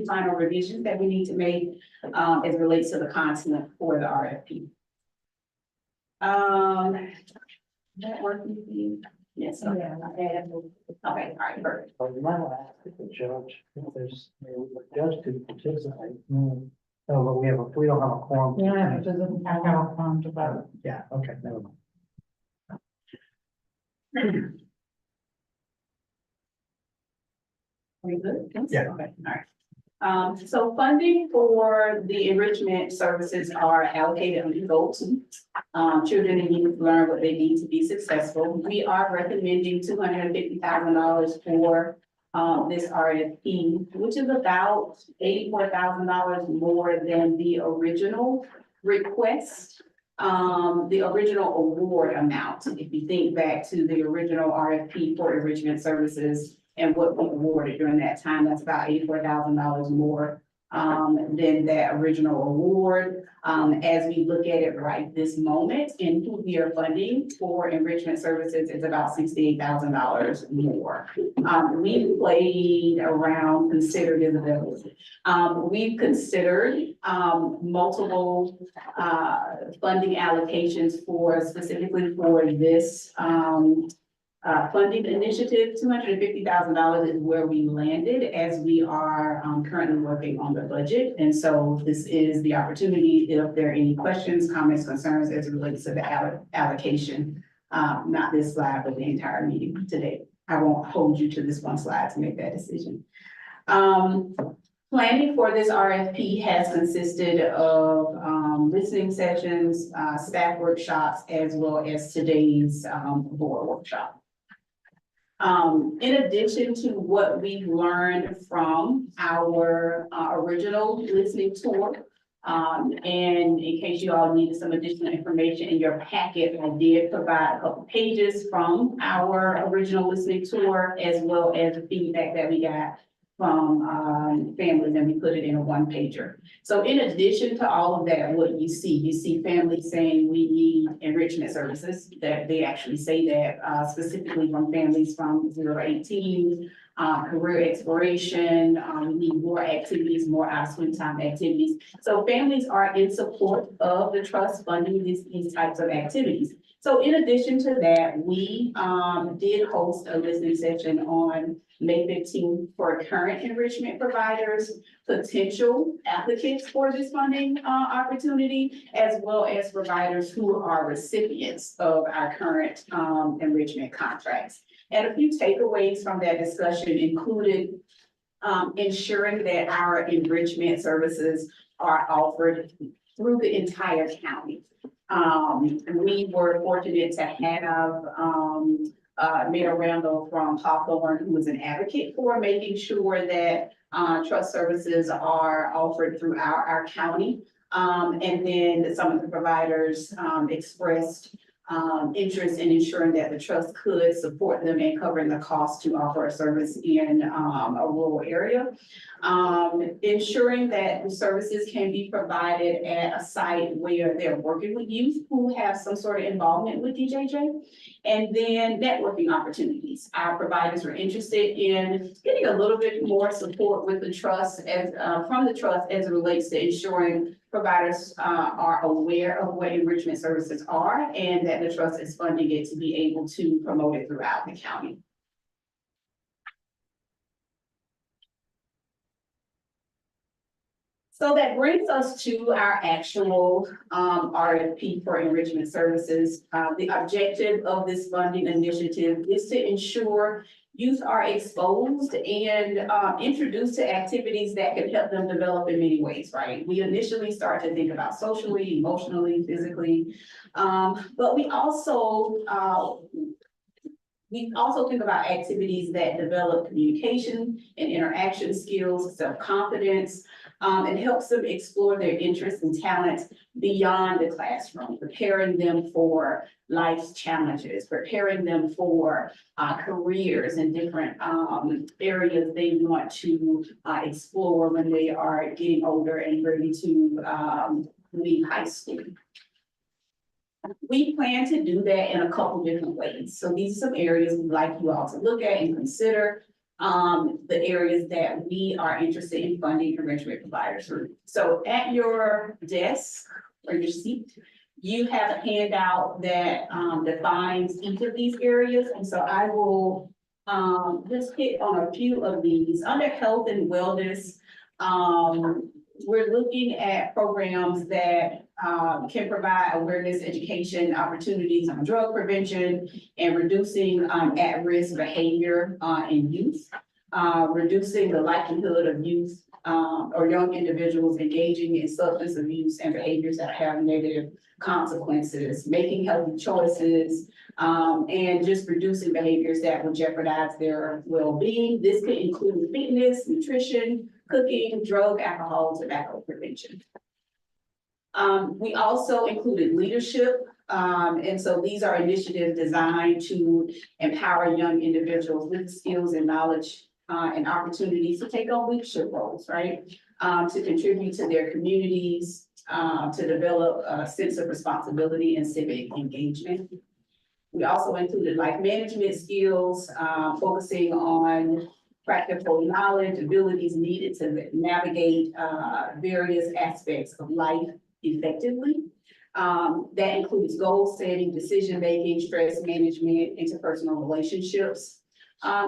few final revisions that we need to make, as it relates to the content for the RFP. That working for you? Yes. Okay. Yeah. Okay, all right, perfect. Well, you might want to ask the judge if there's, the judge could participate. No, but we don't have a quorum. Yeah, it doesn't have a problem to vote. Yeah, okay, never mind. We good? Yeah. Okay, all right. So funding for the enrichment services are allocated under goals. Children and youth learn what they need to be successful. We are recommending $250,000 for this RFP, which is about $84,000 more than the original request. The original award amount, if you think back to the original RFP for enrichment services and what we awarded during that time, that's about $84,000 more than that original award. As we look at it right this moment, and who we are funding for enrichment services is about $68,000 more. We played around, considered visibility. We've considered multiple funding allocations for specifically for this funding initiative. $250,000 is where we landed as we are currently working on the budget. And so this is the opportunity, if there are any questions, comments, concerns as it relates to the allocation, not this slide, but the entire meeting today. I won't hold you to this one slide to make that decision. Planning for this RFP has consisted of listening sessions, staff workshops, as well as today's board workshop. In addition to what we've learned from our original listening tour, and in case you all needed some additional information in your packet, I did provide a couple pages from our original listening tour, as well as the feedback that we got from families, and we put it in a one pager. So in addition to all of that, what you see families saying we need enrichment services, that they actually say that specifically from families from 0 to 18, career exploration, we need more activities, more out swim time activities. So families are in support of the trust funding these types of activities. So in addition to that, we did host a listening session on May 15th for current enrichment providers, potential applicants for this funding opportunity, as well as providers who are recipients of our current enrichment contracts. And a few takeaways from that discussion included ensuring that our enrichment services are offered through the entire county. We were fortunate to have Mayor Randall from Hawthorne, who was an advocate for making sure that trust services are offered throughout our county. And then some of the providers expressed interest in ensuring that the trust could support them in covering the cost to offer a service in a rural area. Ensuring that the services can be provided at a site where they're working with youth who have some sort of involvement with DJJ. And then networking opportunities. Our providers are interested in getting a little bit more support with the trust as from the trust as it relates to ensuring providers are aware of what enrichment services are and that the trust is funding it to be able to promote it throughout the county. So that brings us to our actual RFP for enrichment services. The objective of this funding initiative is to ensure youth are exposed and introduced to activities that can help them develop in many ways, right? We initially start to think about socially, emotionally, physically, but we also think about activities that develop communication and interaction skills, self-confidence, and helps them explore their interests and talents beyond the classroom, preparing them for life's challenges, preparing them for careers in different areas they want to explore when they are getting older and ready to leave high school. We plan to do that in a couple different ways. So these are some areas we'd like you all to look at and consider. the areas that we are interested in funding enrichment providers through. So at your desk or your seat, you have a handout that defines each of these areas. And so I will just hit on a few of these. Under health and wellness, we're looking at programs that can provide awareness, education, opportunities on drug prevention and reducing at-risk behavior in youth, reducing the likelihood of youth or young individuals engaging in substance abuse and behaviors that have negative consequences, making healthy choices, and just reducing behaviors that will jeopardize their well-being. This could include fitness, nutrition, cooking, drug, alcohol, tobacco prevention. We also included leadership. And so these are initiatives designed to empower young individuals with skills and knowledge and opportunities to take on leadership roles, right? To contribute to their communities, to develop a sense of responsibility and civic engagement. We also included life management skills, focusing on practical knowledge, abilities needed to navigate various aspects of life effectively. That includes goal setting, decision-making, stress management, interpersonal relationships.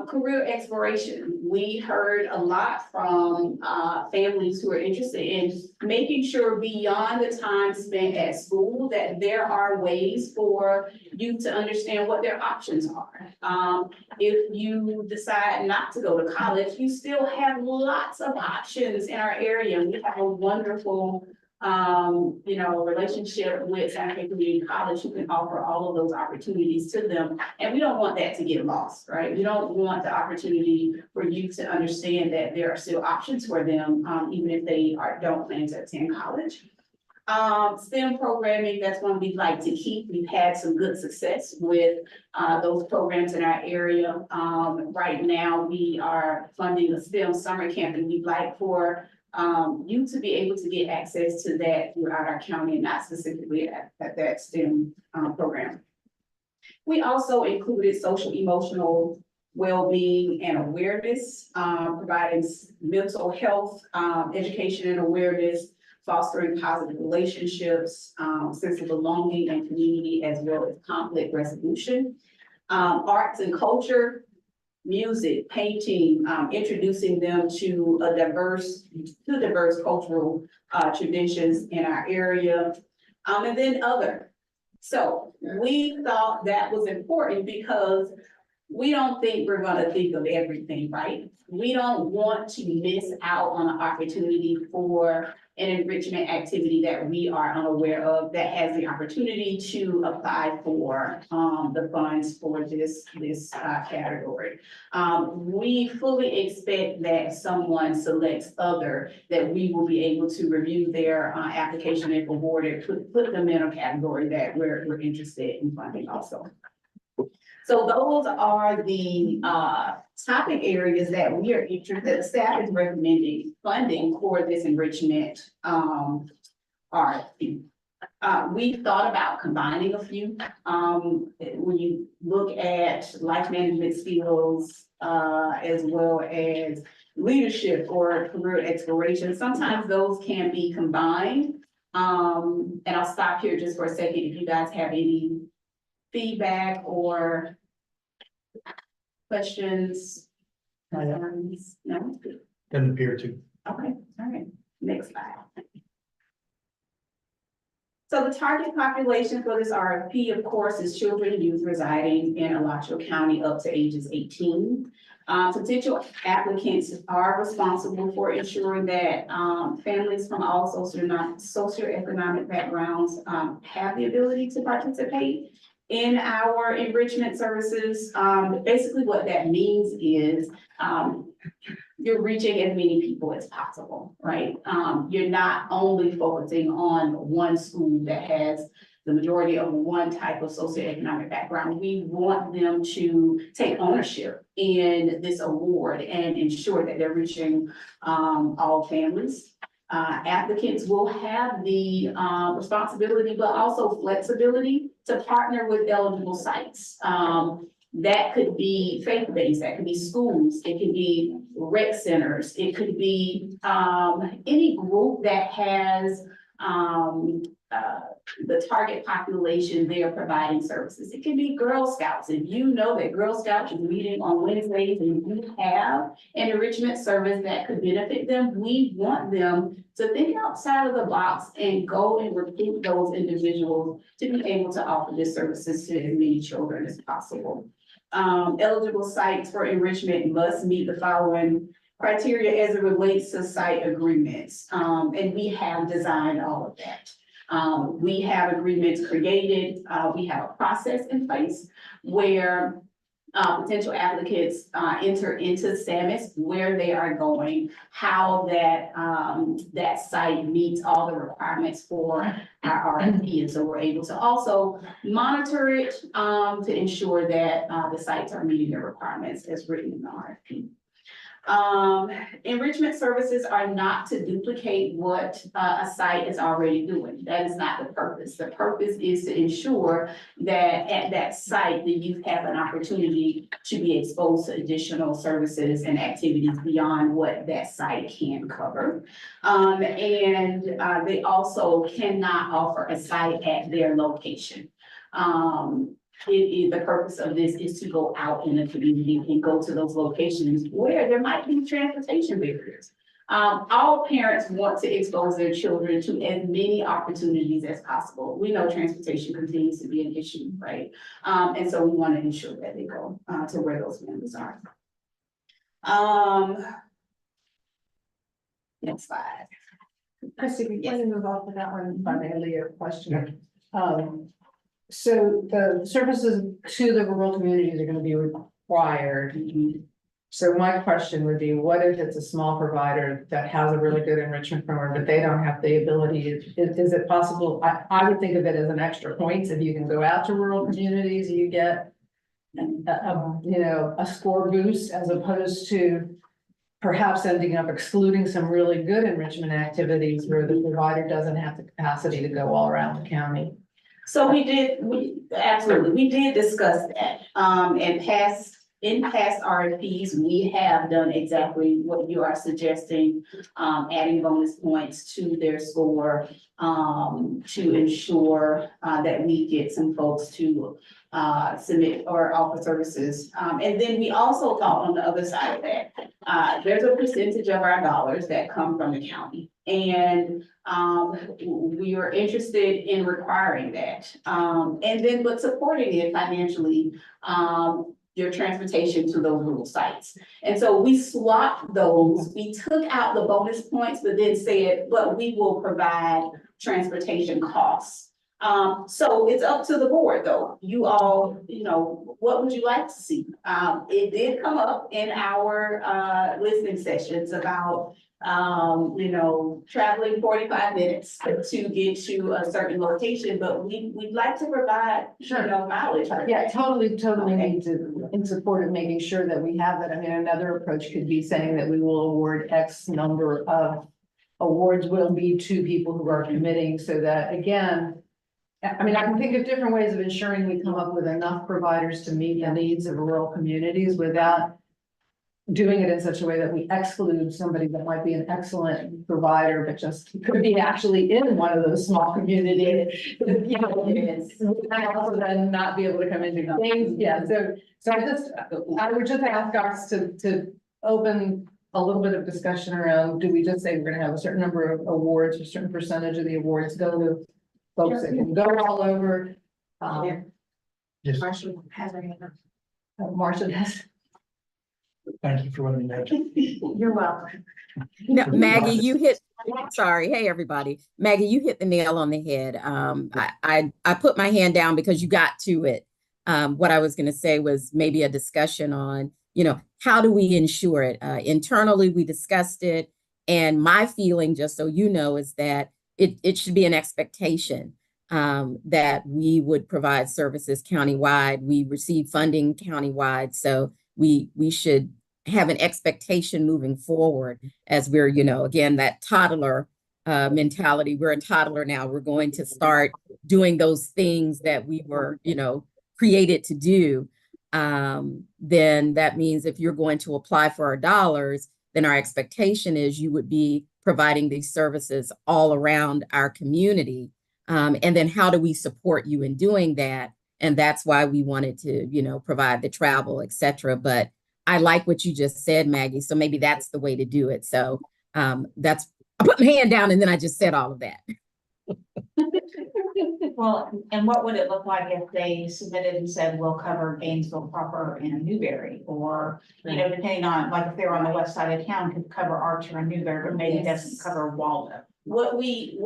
Career exploration. We heard a lot from families who are interested in making sure beyond the time spent at school that there are ways for you to understand what their options are. If you decide not to go to college, you still have lots of options in our area. We have a wonderful relationship with Santa Fe Community College who can offer all of those opportunities to them. And we don't want that to get lost, right? We don't want the opportunity for you to understand that there are still options for them, even if they don't plan to attend college. STEM programming, that's one we'd like to keep. We've had some good success with those programs in our area. Right now, we are funding a STEM summer camp, and we'd like for you to be able to get access to that throughout our county and not specifically at that STEM program. We also included social emotional well-being and awareness, providing mental health education and awareness, fostering positive relationships, sense of belonging and community, as well as conflict resolution. Arts and culture, music, painting, introducing them to diverse cultural traditions in our area, and then other. So we thought that was important because we don't think we're gonna think of everything, right? We don't want to miss out on an opportunity for an enrichment activity that we are unaware of that has the opportunity to apply for the funds for this category. We fully expect that someone selects other, that we will be able to review their application if awarded, put them in a category that we're interested in funding also. So those are the topic areas that we are interested. Staff is recommending funding for this enrichment RFP. We thought about combining a few. When you look at life management skills, as well as leadership or career exploration, sometimes those can be combined. And I'll stop here just for a second if you guys have any feedback or questions? No? Doesn't appear to. Okay, all right, next slide. So the target population for this RFP, of course, is children and youth residing in Alachua County up to ages 18. Potential applicants are responsible for ensuring that families from all socioeconomic backgrounds have the ability to participate in our enrichment services. Basically what that means is you're reaching as many people as possible, right? You're not only focusing on one school that has the majority of one type of socioeconomic background. We want them to take ownership in this award and ensure that they're reaching all families. Applicants will have the responsibility, but also flexibility to partner with eligible sites. That could be faith-based, that could be schools, it could be rec centers, it could be, any group that has, the target population they are providing services. It can be Girl Scouts. If you know that Girl Scouts is meeting on Wednesdays and you have an enrichment service that could benefit them, we want them to think outside of the box and go and recruit those individuals to be able to offer these services to as many children as possible. Eligible sites for enrichment must meet the following criteria as it relates to site agreements. And we have designed all of that. We have agreements created, we have a process in place where potential applicants enter into SAMIS, where they are going, how that that site meets all the requirements for our RFP. And so we're able to also monitor it to ensure that the sites are meeting their requirements as written in the RFP. Enrichment services are not to duplicate what a site is already doing. That is not the purpose. The purpose is to ensure that at that site, the youth have an opportunity to be exposed to additional services and activities beyond what that site can cover. They also cannot offer a site at their location. The purpose of this is to go out in the community and go to those locations where there might be transportation barriers. All parents want to expose their children to as many opportunities as possible. We know transportation continues to be an issue, right? And so we want to ensure that they go to where those members are. Next slide. Chrissy, before you move on to that one, if I may, Leah, question. So the services to the rural communities are gonna be required. So my question would be, what if it's a small provider that has a really good enrichment program, but they don't have the ability, is it possible? I would think of it as an extra points. If you can go out to rural communities, you get a score boost as opposed to perhaps ending up excluding some really good enrichment activities where the provider doesn't have the capacity to go all around the county. So we did discuss that, in past RFPs, we have done exactly what you are suggesting, adding bonus points to their score, to ensure, that we get some folks to, submit or offer services. And then we also thought on the other side of that, there's a percentage of our dollars that come from the county. And we were interested in requiring that. And then, but supporting it financially, your transportation to those rural sites. And so we swapped those, we took out the bonus points, but then said, but we will provide transportation costs. So it's up to the board though. You all, what would you like to see? It did come up in our listening sessions about traveling 45 minutes to get to a certain location, but we'd like to provide, mileage. Yeah, totally Okay. need to, in support of making sure that we have that. I mean, another approach could be saying that we will award X number of awards will be to people who are committing, so that, again, I mean, I can think of different ways of ensuring we come up with enough providers to meet the needs of rural communities without doing it in such a way that we exclude somebody that might be an excellent provider, but just could be actually in one of those small communities. And also then not be able to come into things. Yeah, so I would just ask us to open a little bit of discussion around, do we just say we're gonna have a certain number of awards, a certain percentage of the awards go to folks that can go all over? Yes, Marcia has. thank you for letting me know. You're welcome. No, Maggie, you hit, sorry. Hey, everybody. Maggie, you hit the nail on the head. I put my hand down because you got to it. What I was going to say was maybe a discussion on, how do we ensure it? Internally, we discussed it. And my feeling, just so you know, is that it should be an expectation that we would provide services countywide. We receive funding countywide. So we should have an expectation moving forward as we're, again, that toddler mentality. We're a toddler now. We're going to start doing those things that we were, created to do. then that means if you're going to apply for our dollars, then our expectation is you would be providing these services all around our community. And then how do we support you in doing that? And that's why we wanted to, provide the travel, et cetera. But I like what you just said, Maggie. So maybe that's the way to do it. So I put my hand down and then I just said all of that. Well, and what would it look like if they submitted and said, we'll cover Gainesville proper and Newberry? Or, depending on, like, if they're on the west side of town, could cover Archer and Newberry, but maybe doesn't cover Waldo. What we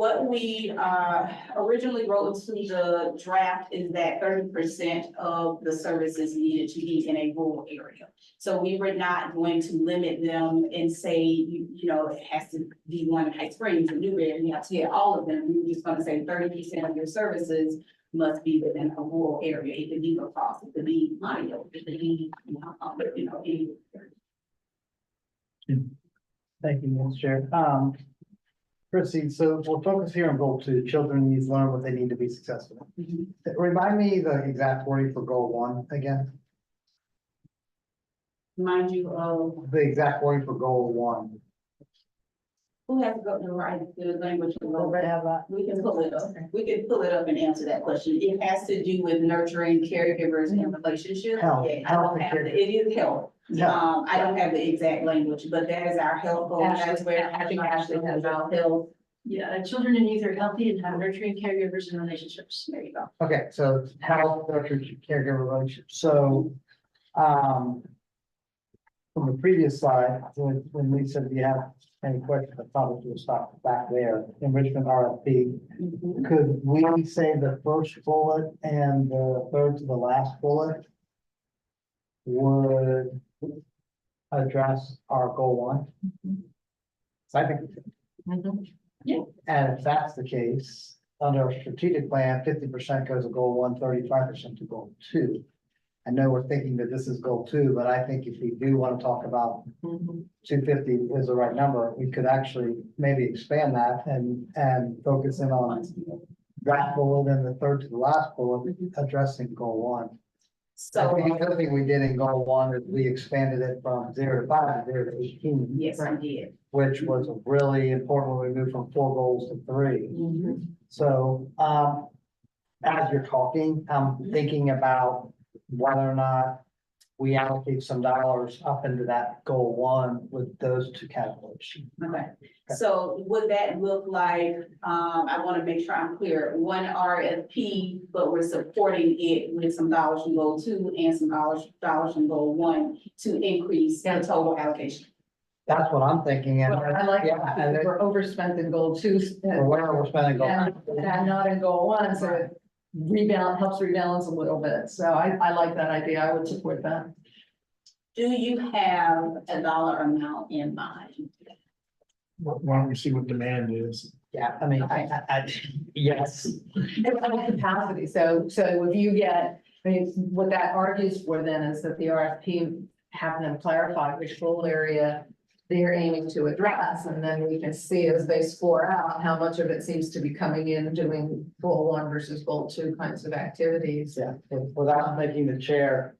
originally wrote into the draft is that 30% of the services needed to be in a rural area. So we were not going to limit them and say, it has to be one in High Springs and Newberry, you have to get all of them. We were just gonna say 30% of your services must be within a rural area. It could be across, it could be Moneo, it could be, any. Thank you, Mr. Chair. Chrissy, so we'll focus here on goal 2, children needs learn what they need to be successful. Remind me the exact wording for goal 1 again, Mind you of, the exact wording for goal 1. who has to go to write the language? Whatever. We can pull it up. We can pull it up and answer that question. It has to do with nurturing caregivers and relationships. Health, Yeah, health and it is health. Yeah. I don't have the exact language, but that is our health goal. That's where I think Ashley has our health. Yeah, children and youth are healthy and have nurturing caregivers and relationships. There you go. Okay, so health, nurture, caregiver relationship. So, from the previous slide, when we said, do you have any questions, I probably would stop back there. Enrichment RFP. Could we say the first bullet and the third to the last bullet would address our goal 1? So I think we should. And if that's the case, under our strategic plan, 50% goes to goal 1, 35% to goal 2. I know we're thinking that this is goal 2, but I think if we do want to talk about 250 is the right number, we could actually maybe expand that and focus in on that bullet and the third to the last bullet addressing goal 1. I So, think the other thing we did in goal 1 is we expanded it from 0 to 5 to 0 to 18. yes, I did. Which was really important when we moved from 4 goals to 3. So, as you're talking, I'm thinking about whether or not we allocate some dollars up into that goal 1 with those 2 categories. Okay, so would that look like, I want to make sure I'm clear, one RFP, but we're supporting it with some dollars from goal 2 and some dollars from goal 1 to increase the total allocation? That's what I'm thinking. And I like, yeah, and we're overspent in goal 2. or where we're spending goal. And not in goal 1, so it helps rebalance a little bit. So I like that idea. I would support that. Do you have a dollar amount in mind? Why don't we see what demand is? Yeah, I mean, yes. Capacity. So if you get, what that argues for then is that the RFP having them clarify which goal area they're aiming to address, and then we can see as they score out how much of it seems to be coming in doing goal 1 versus goal 2 kinds of activities. Yeah, without making the chair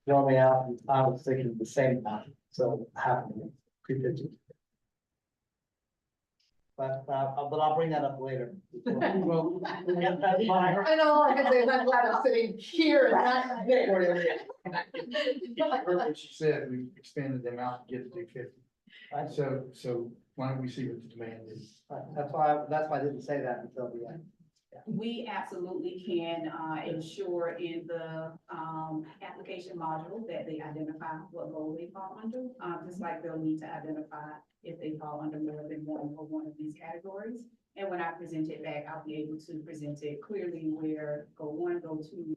throw me out, I was thinking the same time, so happening. But I'll bring that up later. Well, yeah, that's fine. I know, like I say, I'm glad I'm sitting here and not there. What she said, we expanded the amount to get to 250. So why don't we see what the demand is? That's why I didn't say that until the end. We absolutely can ensure in the application module that they identify what goal they fall under, just like they'll need to identify if they fall under more than one of these categories. And when I present it back, I'll be able to present it clearly where goal 1, goal 2,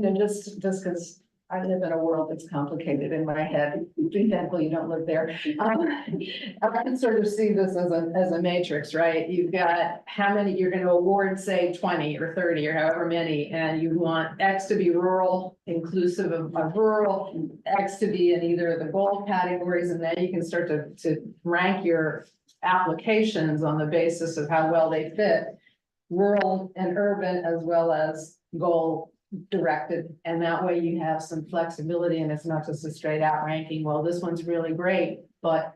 And just because I live in a world that's complicated in my head, thankfully you don't live there. I can sort of see this as a matrix, right? You've got how many, you're going to award, say 20 or 30 or however many, and you want X to be rural, inclusive of rural, X to be in either of the goal categories, and then you can start to rank your applications on the basis of how well they fit rural and urban, as well as goal directed, and that way you have some flexibility and it's not just a straight out ranking, well, this one's really great, but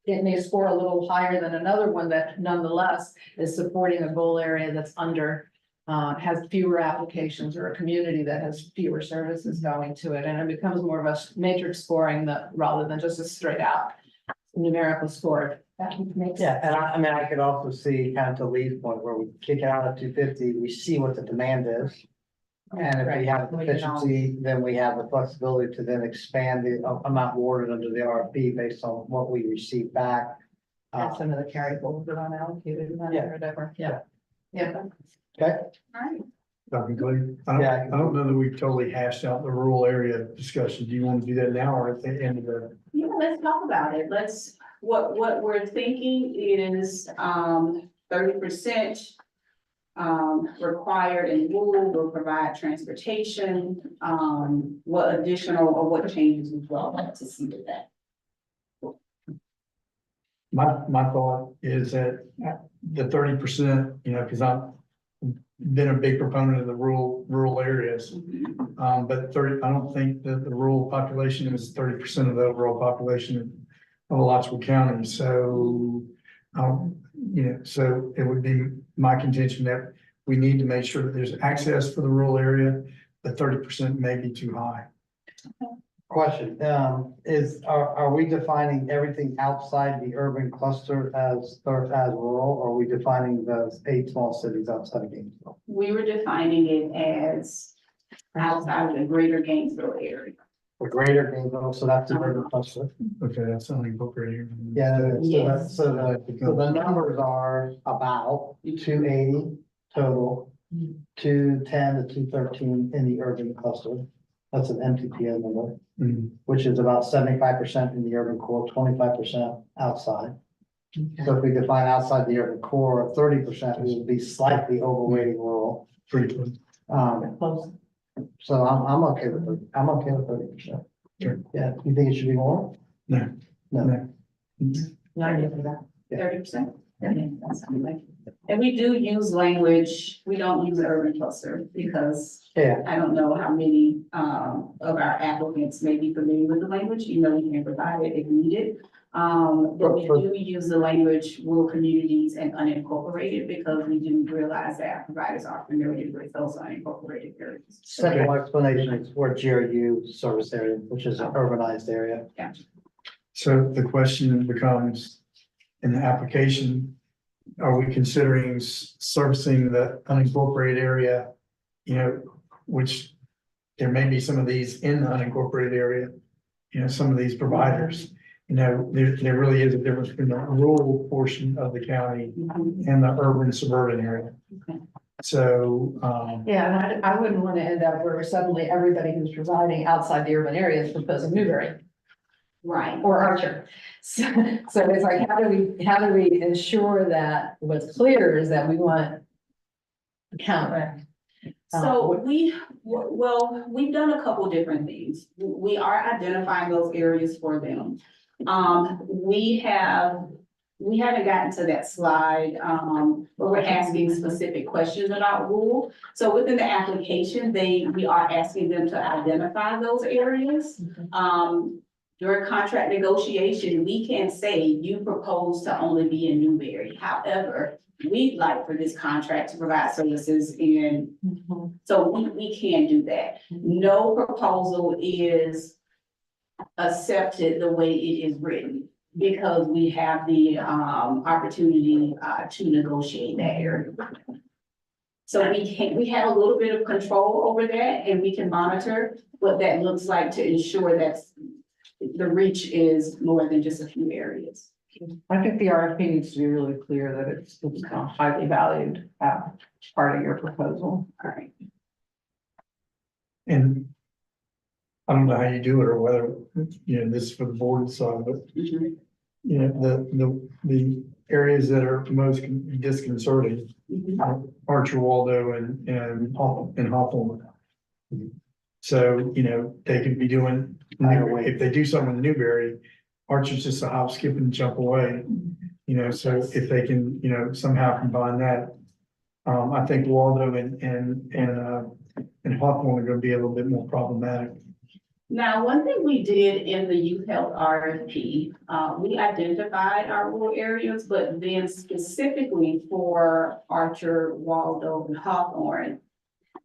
it may score a little higher than another one that nonetheless is supporting a goal area that's under, has fewer applications, or a community that has fewer services going to it, and it becomes more of a matrix scoring that, rather than just a straight out numerical score. That makes Yeah, and I mean, I could also see kind of to Lee's point where we kick it out at 250, we see what the demand is. And if we have Right. efficiency, then we have the flexibility to then expand the amount awarded under the RFP based on what we receive back. And some of the carry forward that unallocated money or whatever, yeah. Yeah. Okay, Alright. Dr. Clay, Yeah. I don't know that we've totally hashed out the rural area discussion. Do you want to do that now or at the end of the? Yeah, let's talk about it. What we're thinking is, 30%. Required in rural will provide transportation, what additional or what changes would you all like to see with that? My thought is that the 30%, because I've been a big proponent of the rural areas. But I don't think that the rural population is 30% of the overall population of Alachua County. So, so it would be my contention that we need to make sure that there's access for the rural area, but 30% may be too high. question, are we defining everything outside the urban cluster as rural, or are we defining those 8 small cities outside of Gainesville? We were defining it as outside of the greater Gainesville area. The greater Gainesville, so that's the urban cluster. Okay, that's not incorporated. Yeah, so Yes. so the numbers are about 280 total, 210 to 213 in the urban cluster. That's an MTPA number, which is about 75% in the urban core, 25% outside. So if we define outside the urban core, 30% will be slightly overweighting rural. Pretty close. So I'm okay with 30%. Sure. Yeah, you think it should be more? No. No. that. 30%. And we do use language, we don't use urban cluster because Yeah, I don't know how many of our applicants may be familiar with the language, you know, we can provide it if needed. But we do use the language rural communities and unincorporated because we do realize that our providers are familiar with those unincorporated areas. simple explanation is for GRU service area, which is an urbanized area. So the question becomes, in the application, are we considering servicing the unincorporated area? Which there may be some of these in the unincorporated area, some of these providers. There really is a difference between the rural portion of the county and the urban suburban area. So, Yeah, and I wouldn't want to end up where suddenly everybody who's residing outside the urban area is proposing Newberry Right. or Archer. So it's like, how do we ensure that what's clear is that we want the county? So we've done a couple different things. We are identifying those areas for them. We haven't gotten to that slide, where we're asking specific questions about rural. So within the application, we are asking them to identify those areas. During contract negotiation, we can say you propose to only be in Newberry. However, we'd like for this contract to provide services in, so we can do that. No proposal is accepted the way it is written because we have the opportunity to negotiate that area. So we have a little bit of control over that and we can monitor what that looks like to ensure that the reach is more than just a few areas. I think the RFP needs to be really clear that it's a highly valued part of your proposal. All right. and I don't know how you do it or whether, this is for the board side, but the areas that are most disconcerting are Archer, Waldo and Hawthorne. So, they could be doing, if they do something in Newberry, Archer's just a hop, skip and jump away. So if they can, somehow combine that. I think Waldo and and Hawthorne are gonna be a little bit more problematic. Now, one thing we did in the youth health RFP, we identified our rural areas, but then specifically for Archer, Waldo, and Hawthorne,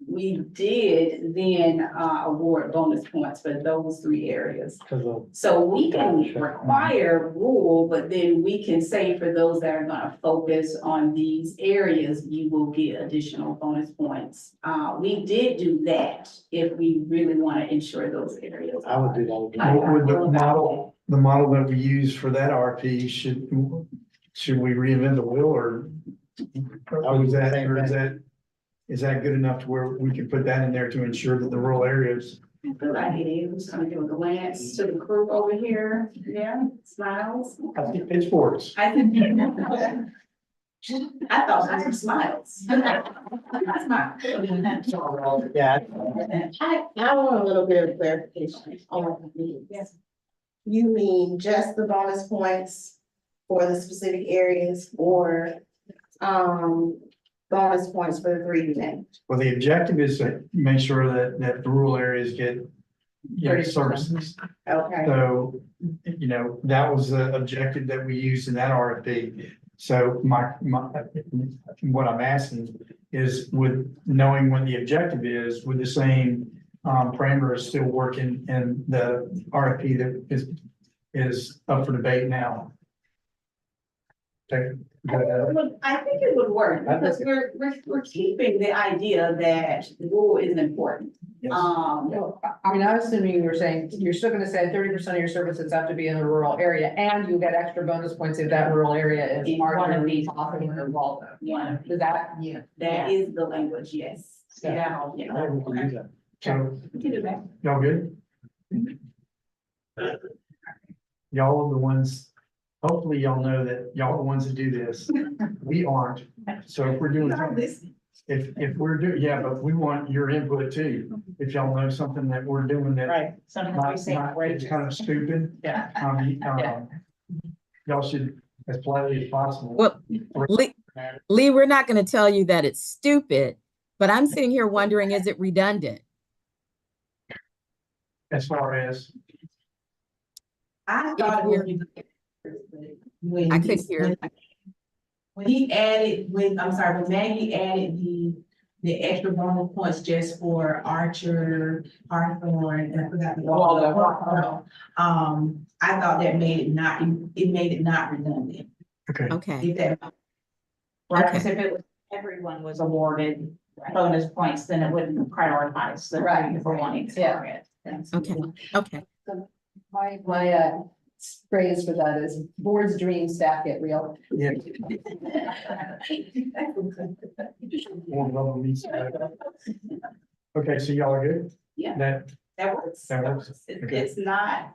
we did then award bonus points for those three areas. Because of, So we can require rural, but then we can say for those that are gonna focus on these areas, you will get additional bonus points. We did do that if we really wanna ensure those areas. I would do that. Would the model that we use for that RP, should we reinvent the wheel or? Or is that good enough to where we can put that in there to ensure that the rural areas? Good idea. I'm just gonna give a glance to the group over here. Yeah, smiles. I think pitchforks. I think. I thought those were smiles. Smile. Yeah. I want a little bit of clarification on what you mean. Yes. You mean just the bonus points for the specific areas or, bonus points for the three you named? Well, the objective is to make sure that the rural areas get, 30%. services. Okay, So, that was the objective that we used in that RFP. So what I'm asking is with knowing what the objective is, with the same parameters still working in the RFP that is up for debate now. Okay. I think it would work because we're keeping the idea that rural is important. Yes. No, I mean, I was assuming you were saying, you're still gonna say 30% of your services have to be in the rural area, and you get extra bonus points if that rural area is In one Archer, of these. Hawthorne, or Waldo. One, Is that, yeah, that is the language, yes. Yeah. Yeah. I would do that. So, We can do that. y'all good? Y'all are the ones, hopefully y'all know that y'all are the ones that do this. We aren't. So if we're doing something, if we're doing, yeah, but we want your input too. If y'all know something that we're doing that Right. Sometimes we say, it's kind of stupid. yeah. Y'all should, as politely as possible. Well, Lee, we're not going to tell you that it's stupid, but I'm sitting here wondering, is it redundant? As far as, I thought it was. When I he- couldn't hear. When I'm sorry, when Maggie added the extra bonus points just for Archer, Hawthorne, and I forgot the Waldo. I thought that made it not redundant. okay, Okay, If that, right, Okay. because if it was, everyone was awarded bonus points, then it wouldn't prioritize the Right. for wanting to Yeah. target. okay, okay. My phrase for that is board's dream, staff get real. yeah. More rubber meets the road. Okay, so y'all are good? Yeah. That works. That works. It's not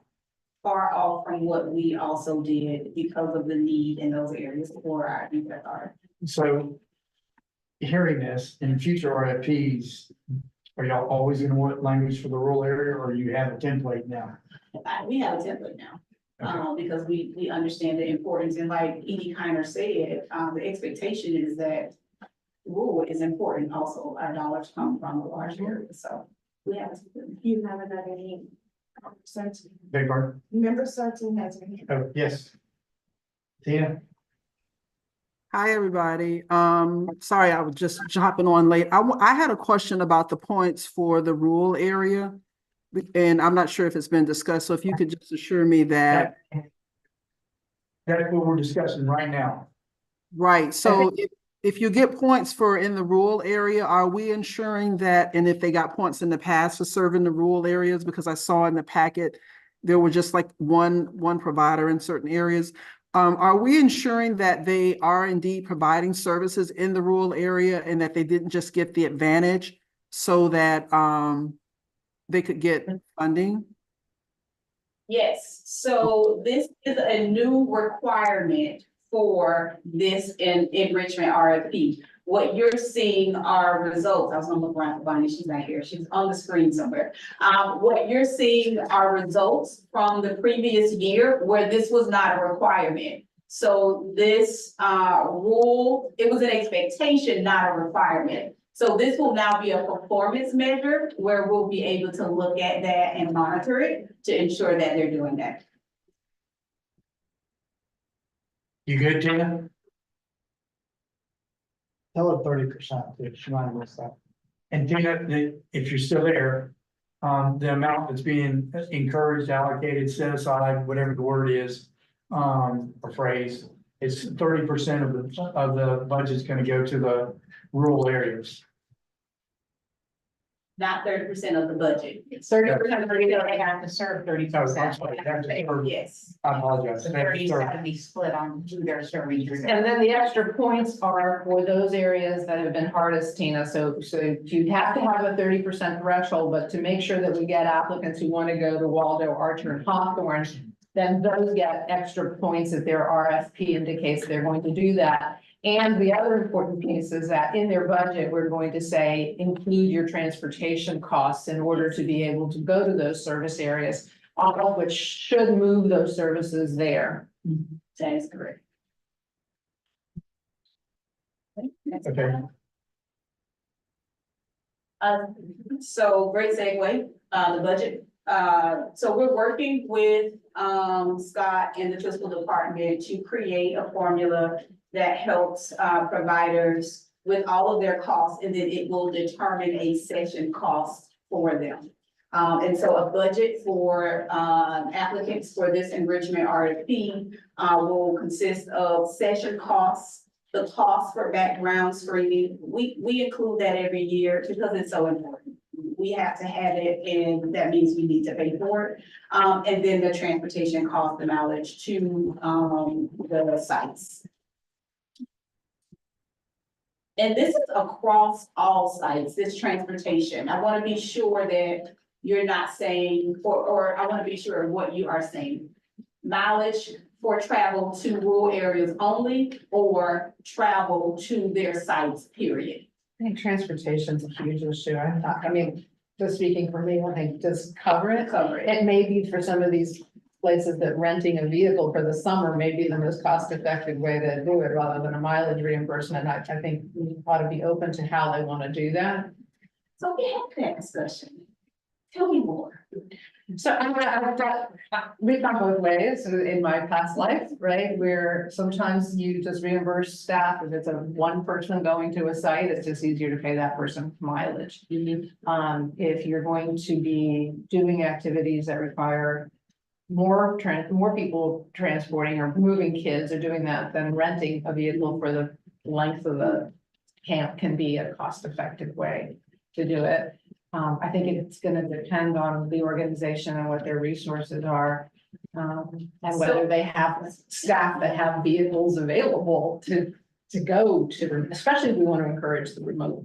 far off from what we also did because of the need in those areas for our UFR. So hearing this in future RFPs, are y'all always gonna want language for the rural area or you have a template now? We have a template now. Okay. Because we understand the importance, and like Edie Kiner said, the expectation is that rural is important also. Our dollars come from a large area, so we have. you haven't done any. Big Bird? Member Sutton has been. Oh, yes. Tina? Hi, everybody. Sorry, I was just jumping on late. I had a question about the points for the rural area. And I'm not sure if it's been discussed, so if you could just assure me that, That's what we're discussing right now. right, so if you get points for in the rural area, are we ensuring that, and if they got points in the past for serving the rural areas, because I saw in the packet, there were just like one provider in certain areas. Are we ensuring that they are indeed providing services in the rural area and that they didn't just get the advantage so that they could get funding? Yes, so this is a new requirement for this enrichment RFP. What you're seeing are results. I was gonna look around for Bonnie, she's not here, she's on the screen somewhere. What you're seeing are results from the previous year where this was not a requirement. So this rule, it was an expectation, not a requirement. So this will now be a performance measure where we'll be able to look at that and monitor it to ensure that they're doing that. You good, Tina? Tell her 30%, if she might miss that. And Tina, if you're still there, the amount that's being encouraged, allocated, set aside, whatever the word is, or phrase, it's 30% of the budget's gonna go to the rural areas. Not 30% of the budget. 30% of they have to serve 30%. Oh, I'm sorry, that's just for- Yes. I apologize. The 30's got to be split on who they're serving. And then the extra points are for those areas that have been hardest, Tina. So you have to have a 30% threshold, but to make sure that we get applicants who want to go to Waldo, Archer, and Hawthorne, then those get extra points if their RFP indicates they're going to do that. And the other important piece is that in their budget, we're going to say, include your transportation costs in order to be able to go to those service areas, all of which should move those services there. That is correct. Okay. So great segue, the budget. So we're working with, Scott and the fiscal department to create a formula that helps, providers with all of their costs, and then it will determine a session cost for them. And so a budget for, applicants for this enrichment RFP, will consist of session costs, the cost for background screening. We include that every year because it's so important. We have to have it, and that means we need to pay for it. And then the transportation cost, the mileage to, the sites. And this is across all sites, this transportation. I want to be sure that you're not saying, or I want to be sure of what you are saying. Mileage for travel to rural areas only, or travel to their sites, period. I think transportation's a huge issue. I mean, just speaking for me, I think just cover it. Cover it. It may be for some of these places that renting a vehicle for the summer may be the most cost-effective way to do it rather than a mileage reimbursement. I think we ought to be open to how they want to do that. So we had that discussion. Tell me more. So we've gone both ways in my past life, right? Where sometimes you just reimburse staff if it's a one person going to a site, it's just easier to pay that person mileage. If you're going to be doing activities that require more people transporting or moving kids or doing that, then renting a vehicle for the length of the camp can be a cost-effective way to do it. I think it's gonna depend on the organization and what their resources are. And whether they have staff that have vehicles available to go to, especially if we want to encourage the remote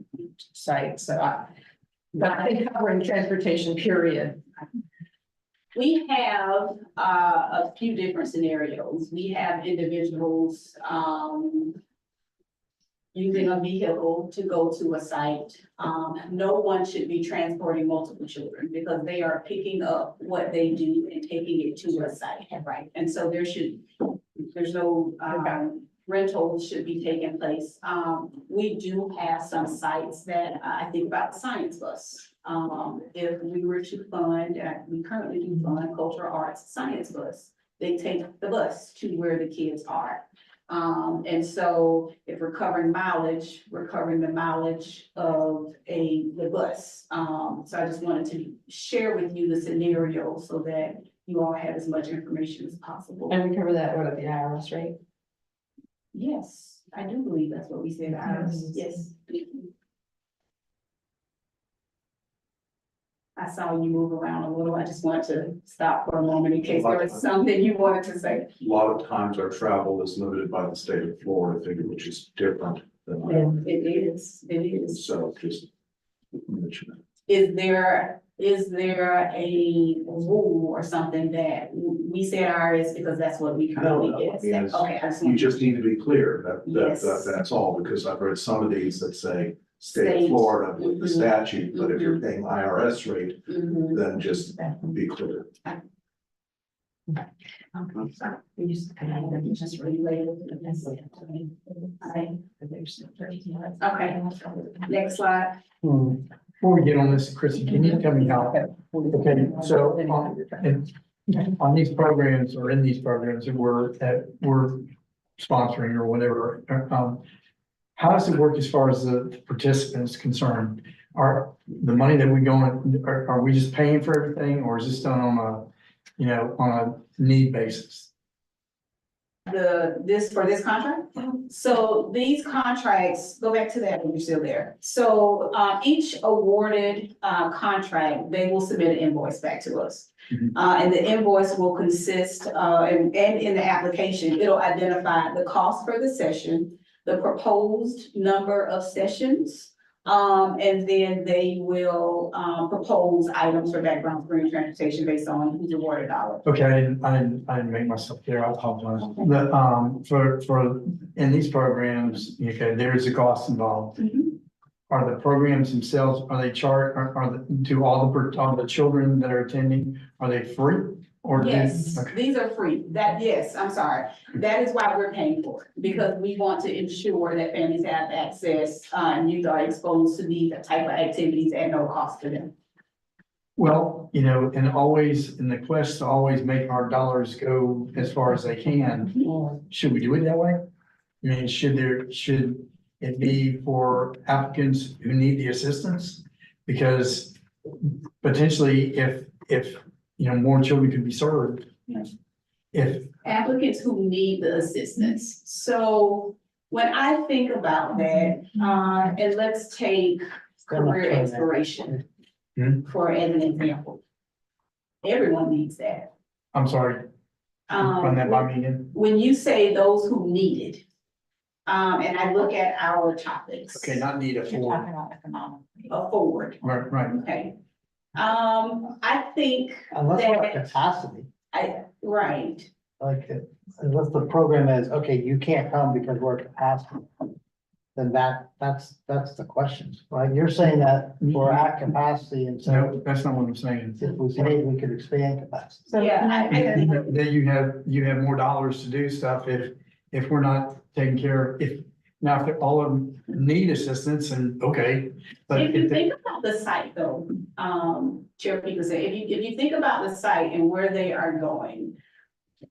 sites. But I think covering transportation, period. We have a few different scenarios. We have individuals using a vehicle to go to a site. No one should be transporting multiple children because they are picking up what they do and taking it to a site, right? And so there's no rentals should be taking place. We do have some sites that I think about the science bus. If we were to fund, we currently do fund cultural arts science bus. They take the bus to where the kids are. And so if we're covering mileage, we're covering the mileage of the bus. So I just wanted to share with you the scenario so that you all have as much information as possible. And we cover that at the IRS rate. Yes, I do believe that's what we said. Yes. I saw you move around a little. I just wanted to stop for a moment in case there was something you wanted to say. A lot of times our travel is limited by the state of Florida, which is different than. It is. So just mention it. Is there a rule or something that we said ours because that's what we currently No, get? yes. Okay, I just You want just need to be clear Yes. that's all, because I've read some of these that say state State. of Florida with the Mhm. statute, but if you're paying IRS rate, Mhm. then just be clear. We used to kind of just relate Okay, next slide. Before we get on this, Chrissy, can you tell me how, okay, so on these programs or in these programs that we're sponsoring or whatever, how does it work as far as the participants concerned? Are the money that we go in, are we just paying for everything, or is this done on on a need basis? For this contract? So these contracts, go back to that when you're still there. So, each awarded, contract, they will submit an invoice back to us. Mhm. And the invoice will consist, and in the application, it'll identify the cost for the session, the proposed number of sessions. And then they will, propose items for background screen transportation based on who's awarded dollars. Okay, I didn't make myself clear, I apologize. For, in these programs, okay, there is a cost involved. Mhm. Are the programs themselves, are they charged, do all the children that are attending, are they free? Or Yes, okay. these are free. Yes, I'm sorry. That is why we're paying for it, because we want to ensure that families have access, and youth are exposed to these type of activities at no cost to them. Well, and always in the quest to always make our dollars go as far as they can, should we do it that way? I mean, should it be for applicants who need the assistance? Because potentially if more children could be served. If, Applicants who need the assistance. So when I think about that, and let's take career exploration for as an example. Everyone needs that. I'm sorry, run that by me again. When you say those who need it, and I look at our topics. Okay, not need a You're for, talking about economic. Forward, right. okay. I think Unless we're at that, capacity, right, like, unless the program is, okay, you can't come because we're at capacity. Then that's the question, right? You're saying that we're at capacity and so No, that's not what I'm saying. if we say we could expand capacity. yeah, Then you have more dollars to do stuff if we're not taking care of, if all of them need assistance and okay. But if you if they, think about the site though, Chair Peterson, if you think about the site and where they are going,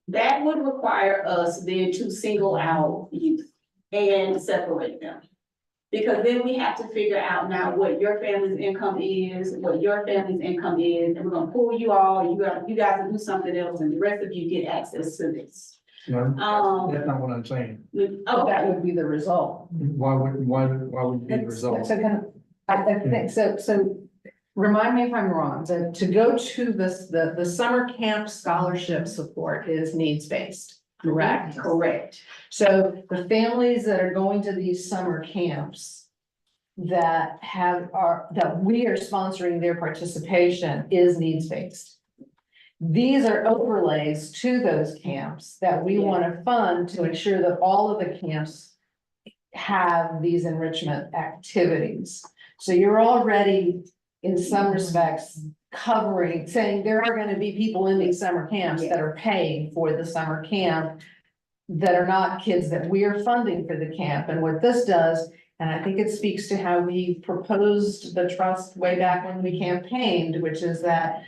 that would require us then to single out youth and separate them. Because then we have to figure out now what your family's income is, what your family's income is, and we're gonna pull you all, you guys will do something else, and the rest of you get access to this. that's not what I'm saying. But that Okay, would be the result. Why would be the result? So kind of, I think, so remind me if I'm wrong, to go to this, the summer camp scholarship support is needs-based, correct? correct. So the families that are going to these summer camps that we are sponsoring their participation is needs-based. These are overlays to those camps that we want to fund to ensure that all of the camps have these enrichment activities. So you're already, in some respects, covering, saying there are going to be people in these summer camps that are paying for the summer camp that are not kids that we're funding for the camp. And what this does, and I think it speaks to how we proposed the trust way back when we campaigned, which is that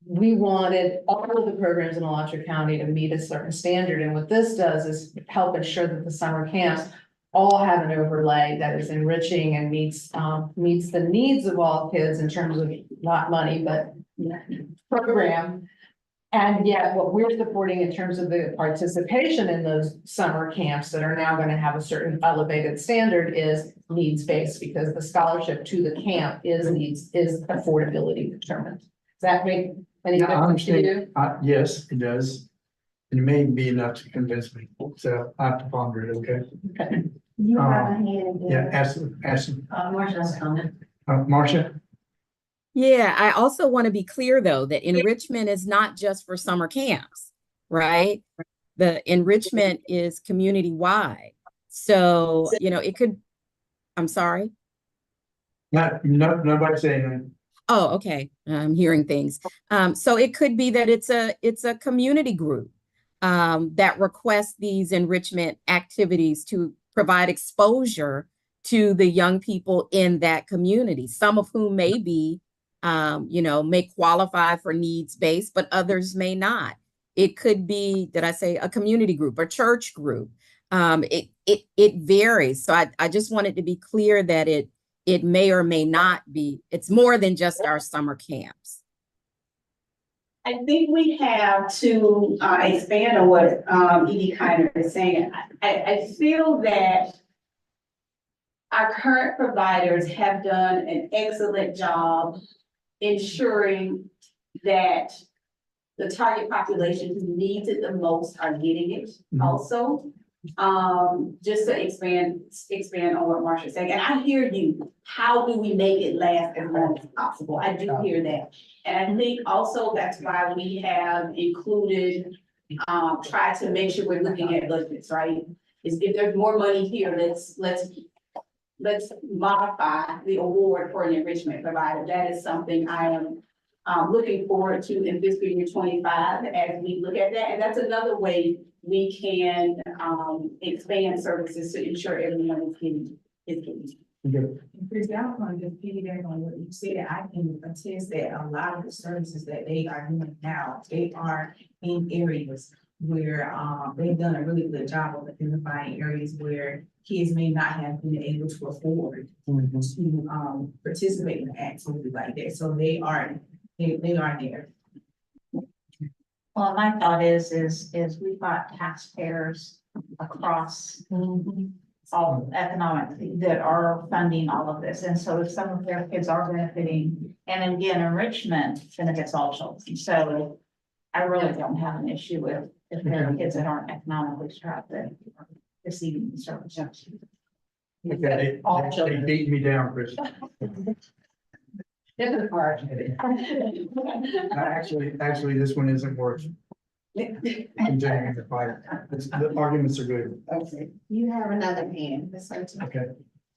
we wanted all of the programs in Alachua County to meet a certain standard. And what this does is help ensure that the summer camps all have an overlay that is enriching and meets the needs of all kids in terms of not money, but program. And yet what we're supporting in terms of the participation in those summer camps that are now going to have a certain elevated standard is needs-based, because the scholarship to the camp is affordability determined. Does that make any Yeah, I difference to you? understand. Yes, it does. And it may be enough to convince me, so I have to ponder it, okay? Okay. You have a hand. Yeah, ask, Marcia's comment. Marcia? Yeah, I also want to be clear though, that enrichment is not just for summer camps, right? The enrichment is community-wide. So, it could, I'm sorry. Nobody saying Oh, okay. I'm hearing things. So it could be that it's a community group that requests these enrichment activities to provide exposure to the young people in that community, some of whom may be, may qualify for needs-based, but others may not. It could be, did I say a community group, a church group? It varies. So I just wanted to be clear that it may or may not be, it's more than just our summer camps. I think we have to expand on what Edie Kiner is saying. I feel that our current providers have done an excellent job ensuring that the target population who needs it the most are getting it also. Just to expand on what Marsha's saying, and I hear you, how do we make it last as long as possible? I do hear that. And I think also that's why we have included, try to make sure we're looking at budgets, right? Is if there's more money here, let's modify the award for an enrichment provider. That is something I am looking forward to in fiscal year 25 as we look at that. And that's another way we can expand services to ensure everyone is getting. Chris, I want to just piggyback on what you said. I can attest that a lot of the services that they are doing now, they are in areas where they've done a really good job of identifying areas where kids may not have been able to afford to participate in activities like that. So they are there. Well, my thought is we've got taxpayers across all economically that are funding all of this. And so if some of their kids are benefiting, and again, enrichment benefits all children. So I really don't have an issue with if there are kids that aren't economically strapped that are receiving the services. Okay, they beat me down, Chris. Actually, this one isn't worth continuing the fight. The arguments are good. Okay, you have another hand, Ms. Hurton. Okay.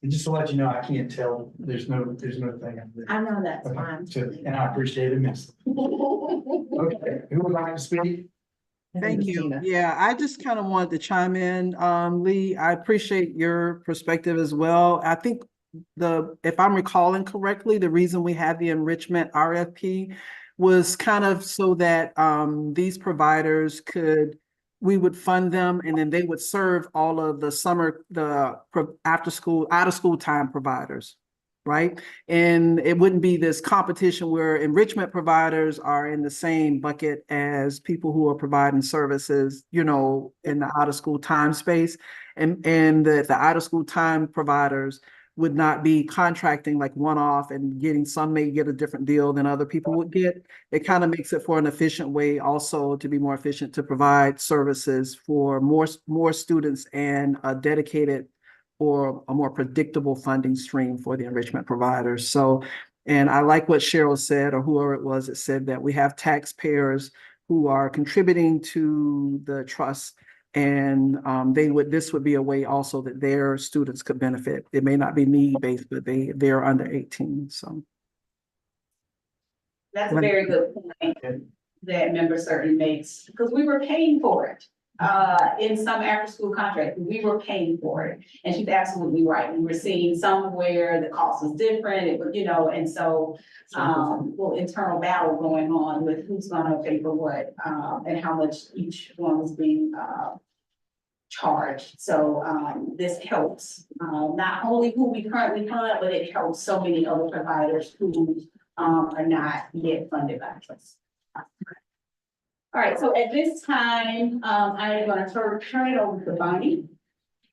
And just to let you know, I can't tell, there's no thing. I know that's Okay, fine. so, and I appreciate it, miss. Okay, who would like to speak? Thank you. Yeah, I just kind of wanted to chime in. Lee, I appreciate your perspective as well. I think if I'm recalling correctly, the reason we had the enrichment RFP was kind of so that these providers we would fund them and then they would serve all of the after school, out of school time providers. Right. And it wouldn't be this competition where enrichment providers are in the same bucket as people who are providing services, in the out of school time space. And the out of school time providers would not be contracting like one-off and some may get a different deal than other people would get. It kind of makes it for an efficient way also to be more efficient to provide services for more students and a dedicated or a more predictable funding stream for the enrichment providers. So, and I like what Cheryl said, or whoever it was that said that we have taxpayers who are contributing to the trust, and this would be a way also that their students could benefit. It may not be need-based, but they're under 18. So That's a very good point that member certainly makes, because we were paying for it. In some after-school contracts, we were paying for it, and she's absolutely right. We were seeing somewhere the cost was different, it was, and so, internal battle going on with who's gonna pay for what, and how much each one was being, charged. So, this helps, not only who we currently fund, but it helps so many other providers who, are not yet funded by us. All right, so at this time, I am going to turn it over to Bonnie,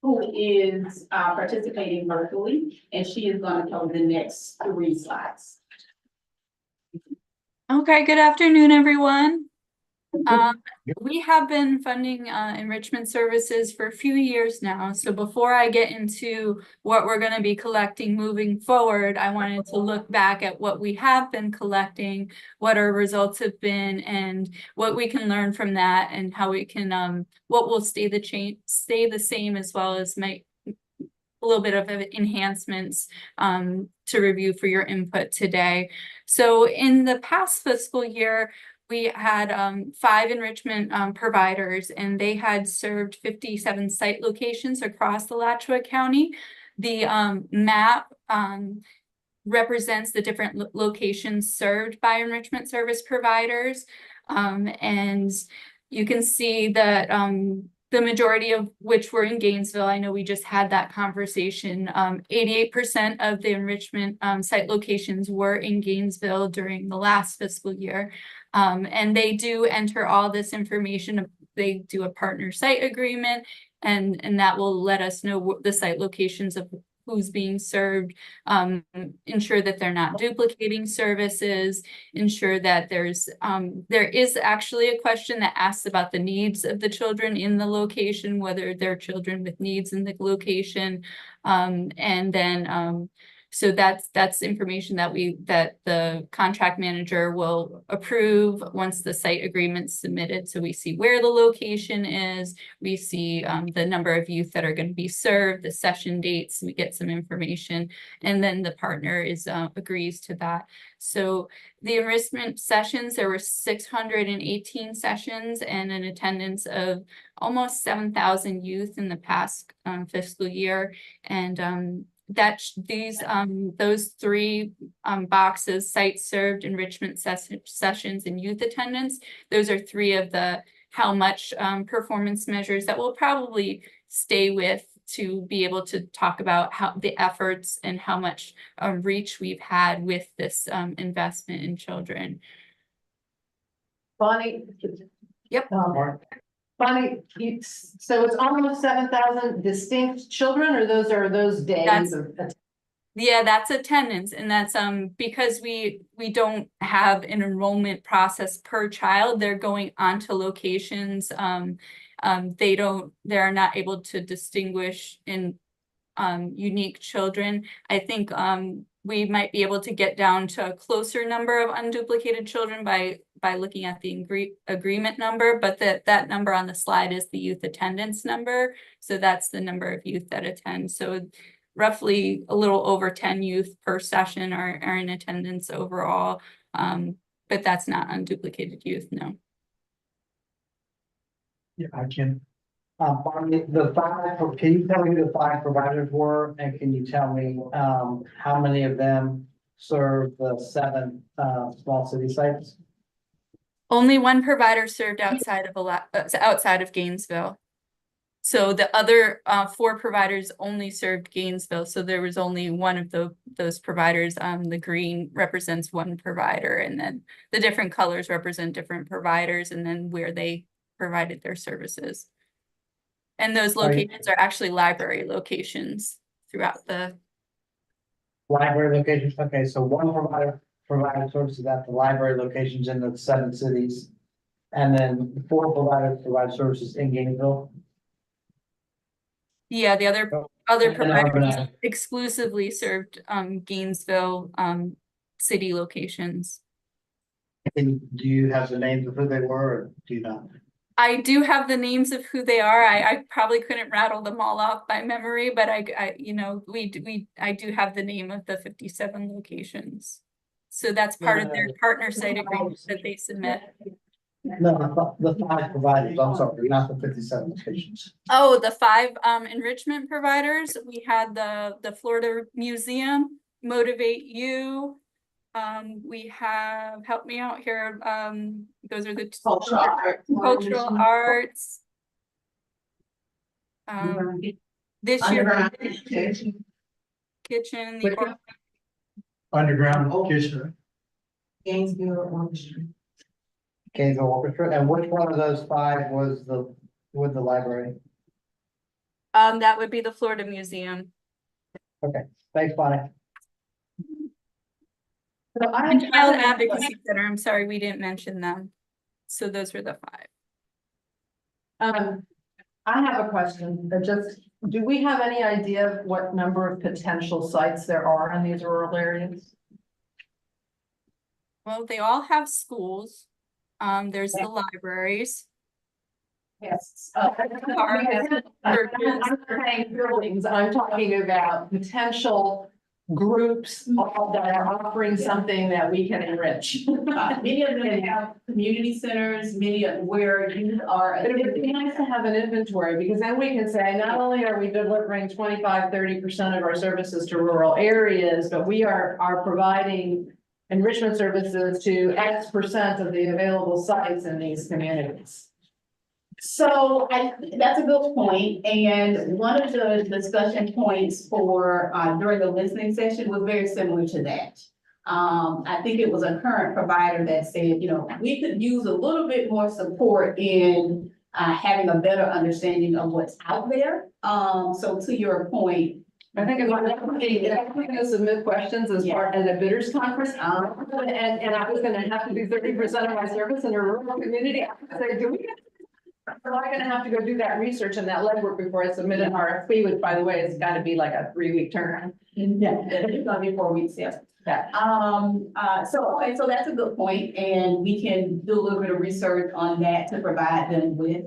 who is participating virtually, and she is going to cover the next 3 slides. Okay, good afternoon, everyone. We have been funding enrichment services for a few years now. So before I get into what we're going to be collecting moving forward, I wanted to look back at what we have been collecting, what our results have been, and what we can learn from that, and how we can what will stay the same, as well as little bit of enhancements to review for your input today. So in the past fiscal year, we had 5 enrichment providers, and they had served 57 site locations across the Alachua County. The map represents the different locations served by enrichment service providers. And you can see that the majority of which were in Gainesville. I know we just had that conversation. 88% of the enrichment site locations were in Gainesville during the last fiscal year. And they do enter all this information. They do a partner site agreement, and that will let us know the site locations of who's being served, ensure that they're not duplicating services, ensure that there is actually a question that asks about the needs of the children in the location, whether they're children with needs in the location. And then so that's information that the contract manager will approve once the site agreement's submitted. So we see where the location is, we see the number of youth that are going to be served, the session dates, we get some information, and then the partner agrees to that. So the enrichment sessions, there were 618 sessions and an attendance of almost 7,000 youth in the past fiscal year. And those 3 boxes, sites served, enrichment sessions, and youth attendance, those are 3 of the how much performance measures that we'll probably stay with to be able to talk about how the efforts and how much reach we've had with this investment in children. Bonnie? Yep. Bonnie, so it's almost 7,000 distinct children, or those days of? Yeah, that's attendance, and that's because we don't have an enrollment process per child. They're going onto locations. They're not able to distinguish in unique children. I think we might be able to get down to a closer number of unduplicated children by looking at the agreement number, but that number on the slide is the youth attendance number. So that's the number of youth that attend. So roughly a little over 10 youth per session are in attendance overall, but that's not unduplicated youth, no. Yeah, I can. Bonnie, can you tell me who the 5 providers were, and can you tell me how many of them serve the 7 small city sites? Only 1 provider served outside of Gainesville. So the other 4 providers only served Gainesville. So there was only one of those providers. The green represents 1 provider, and then the different colors represent different providers, and then where they provided their services. And those locations are actually library locations throughout the library locations. Okay, so 1 provider provided services at the library locations in the 7 cities, and then 4 providers provide services in Gainesville. Yeah, the other providers exclusively served Gainesville city locations. And do you have the names of who they were, or do you not? I do have the names of who they are. I probably couldn't rattle them all off by memory, but I do have the name of the 57 locations. So that's part of their partner site agreement that they submit. No, the 5 providers, I'm sorry, not the 57 locations. Oh, the 5 enrichment providers. We had the Florida Museum, Motivate You. We have, help me out here. Those are the cultural arts. This year, kitchen, the Underground kitchen. Gainesville Orchestra. Gainesville Orchestra, and which one of those 5 was with the library? that would be the Florida Museum. Okay, thanks, Bonnie. So And Child Advocacy Center, I'm sorry, we didn't mention them. So those were the 5. I have a question, do we have any idea of what number of potential sites there are in these rural areas? Well, they all have schools. There's the libraries. Yes. Buildings, I'm talking about potential groups that are offering something that we can enrich. Many of them have community centers, many of where you are. But it would be nice to have an inventory, because then we can say, not only are we delivering 25–30% of our services to rural areas, but we are providing enrichment services to X% of the available sites in these communities. So that's a good point, and one of the discussion points for during the listening session was very similar to that. I think it was a current provider that said, you know, we could use a little bit more support in having a better understanding of what's out there. So to your point, I think if I'm going to submit questions as part of the bidders conference, and I was gonna have to do 30% of my service in a rural community, I would say, do we? Am I gonna have to go do that research and that legwork before I submit an RFP, which by the way, has got to be like a 3-week turnaround. yeah, it's gonna be 4 weeks, yes. Yeah. So that's a good point, and we can do a little bit of research on that to provide them with,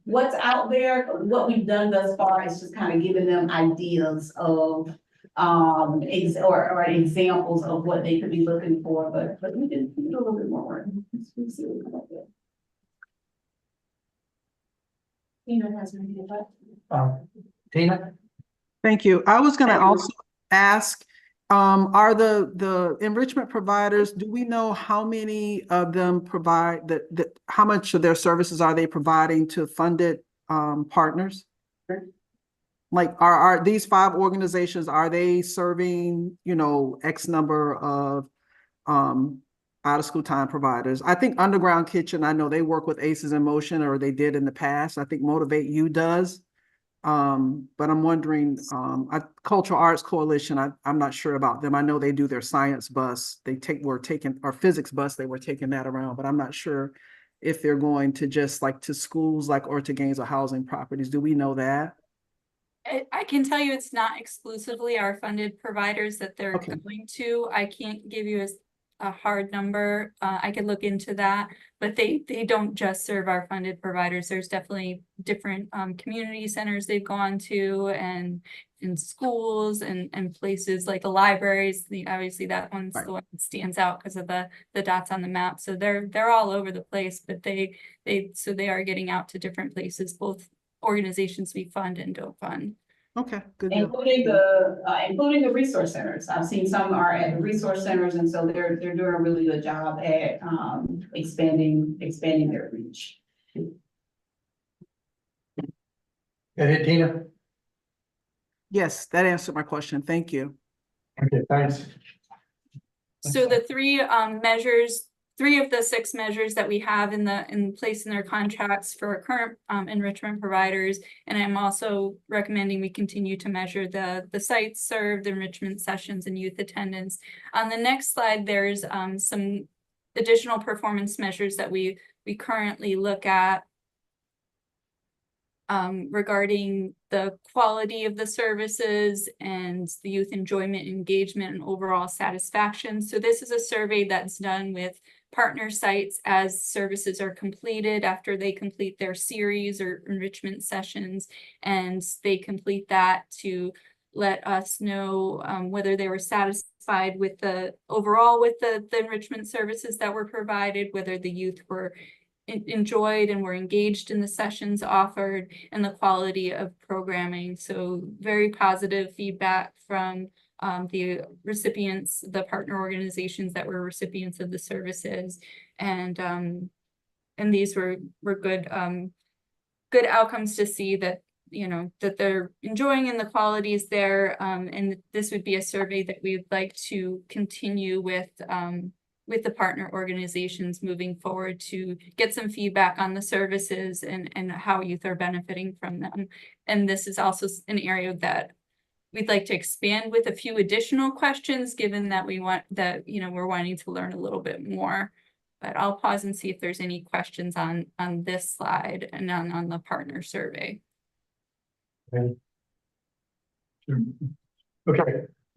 what's out there. What we've done thus far is just kind of giving them ideas of, or examples of what they could be looking for, but we can do a little bit more work. We'll see what we come up with. Tina? Thank you. I was gonna also ask, are the enrichment providers, do we know how many of them provide how much of their services are they providing to funded partners? Like, are these 5 organizations, are they serving, you know, X number of out of school time providers? I think Underground Kitchen, I know they work with Aces in Motion, or they did in the past. I think Motivate You does. But I'm wondering, Cultural Arts Coalition, I'm not sure about them. I know they do their science bus. Or physics bus, they were taking that around, but I'm not sure if they're going to just like to schools like or to Gainesville housing properties. Do we know that? I can tell you it's not exclusively our funded providers that they're Okay. going to. I can't give you a hard number. I could look into that, but they don't just serve our funded providers. There's definitely different community centers they've gone to, and in schools and places like the libraries. Obviously that one's Right. the one that stands out because of the dots on the map. So they're all over the place, but they are getting out to different places, both organizations we fund and don't fund. Okay, good deal. Including the resource centers. I've seen some are at the resource centers, and so they're doing a really good job at expanding their reach. That it, Tina? Yes, that answered my question. Thank you. Okay, thanks. So the 3 measures, 3 of the 6 measures that we have in place in their contracts for our current enrichment providers, and I'm also recommending we continue to measure the sites served, enrichment sessions, and youth attendance. On the next slide, there's some additional performance measures that we currently look at regarding the quality of the services and the youth enjoyment, engagement, and overall satisfaction. So this is a survey that's done with partner sites as services are completed after they complete their series or enrichment sessions, and they complete that to let us know whether they were satisfied with the overall with the enrichment services that were provided, whether the youth were enjoyed and were engaged in the sessions offered, and the quality of programming. So very positive feedback from the recipients, the partner organizations that were recipients of the services, and these were good good outcomes to see that, you know, that they're enjoying and the quality is there. And this would be a survey that we would like to continue with the partner organizations moving forward to get some feedback on the services and how youth are benefiting from them. And this is also an area that we'd like to expand with a few additional questions, given that we're wanting to learn a little bit more. But I'll pause and see if there's any questions on this slide and on the partner survey. Okay,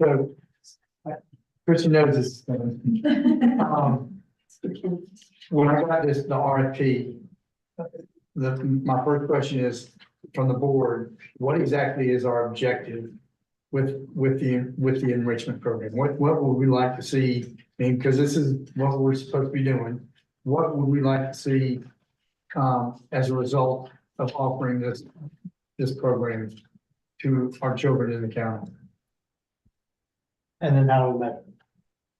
so Christian knows this. When I got the RFP, my first question is, from the board, what exactly is our objective with the enrichment program? What would we like to see? I mean, because this is what we're supposed to be doing. What would we like to see as a result of offering this program to our children in the county? And then how do we measure?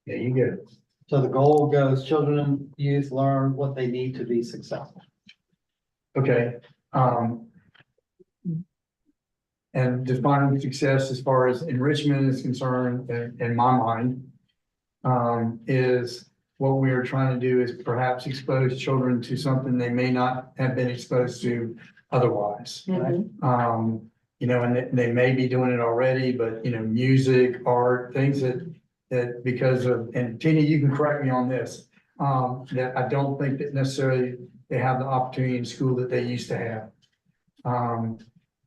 Yeah, you get it. So the goal goes, children and youth learn what they need to be successful. Okay, and defining success as far as enrichment is concerned, in my mind, is what we are trying to do is perhaps expose children to something they may not have been exposed to otherwise. Mhm. You know, and they may be doing it already, but, you know, music, art, things that because of, and Tina, you can correct me on this, that I don't think that necessarily they have the opportunity in school that they used to have.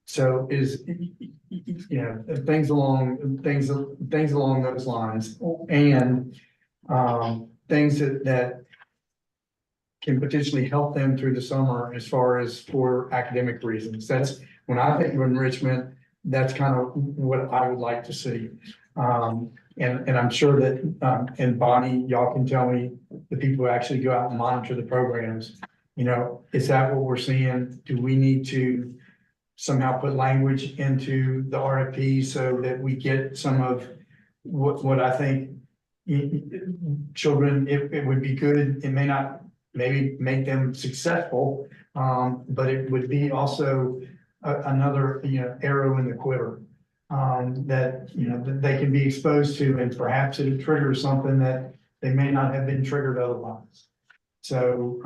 So is, you know, things along those lines, and things that can potentially help them through the summer as far as for academic reasons. That's when I think of enrichment, that's kind of what I would like to see. And I'm sure that, and Bonnie, y'all can tell me, the people who actually go out and monitor the programs, you know, is that what we're seeing? Do we need to somehow put language into the RFP so that we get some of what I think children, it would be good, it may not maybe make them successful, but it would be also another, you know, arrow in the quiver, that, you know, that they can be exposed to, and perhaps it triggers something that they may not have been triggered otherwise. So,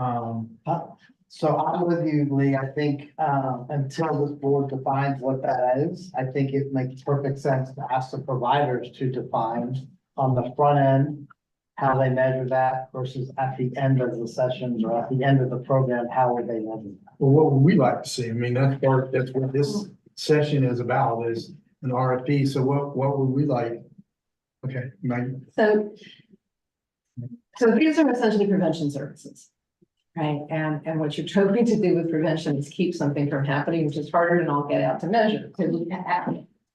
So I'm with you, Lee. I think, until this board defines what that is, I think it makes perfect sense to ask the providers to define on the front end how they measure that versus at the end of the sessions or at the end of the program, how would they measure that? well, what would we like to see? I mean, that's what this session is about, is an RFP. So what would we like? Okay, Maggie. So these are essentially prevention services, right? And what you're trying to do with prevention is keep something from happening, which is harder than I'll get out to measure. Because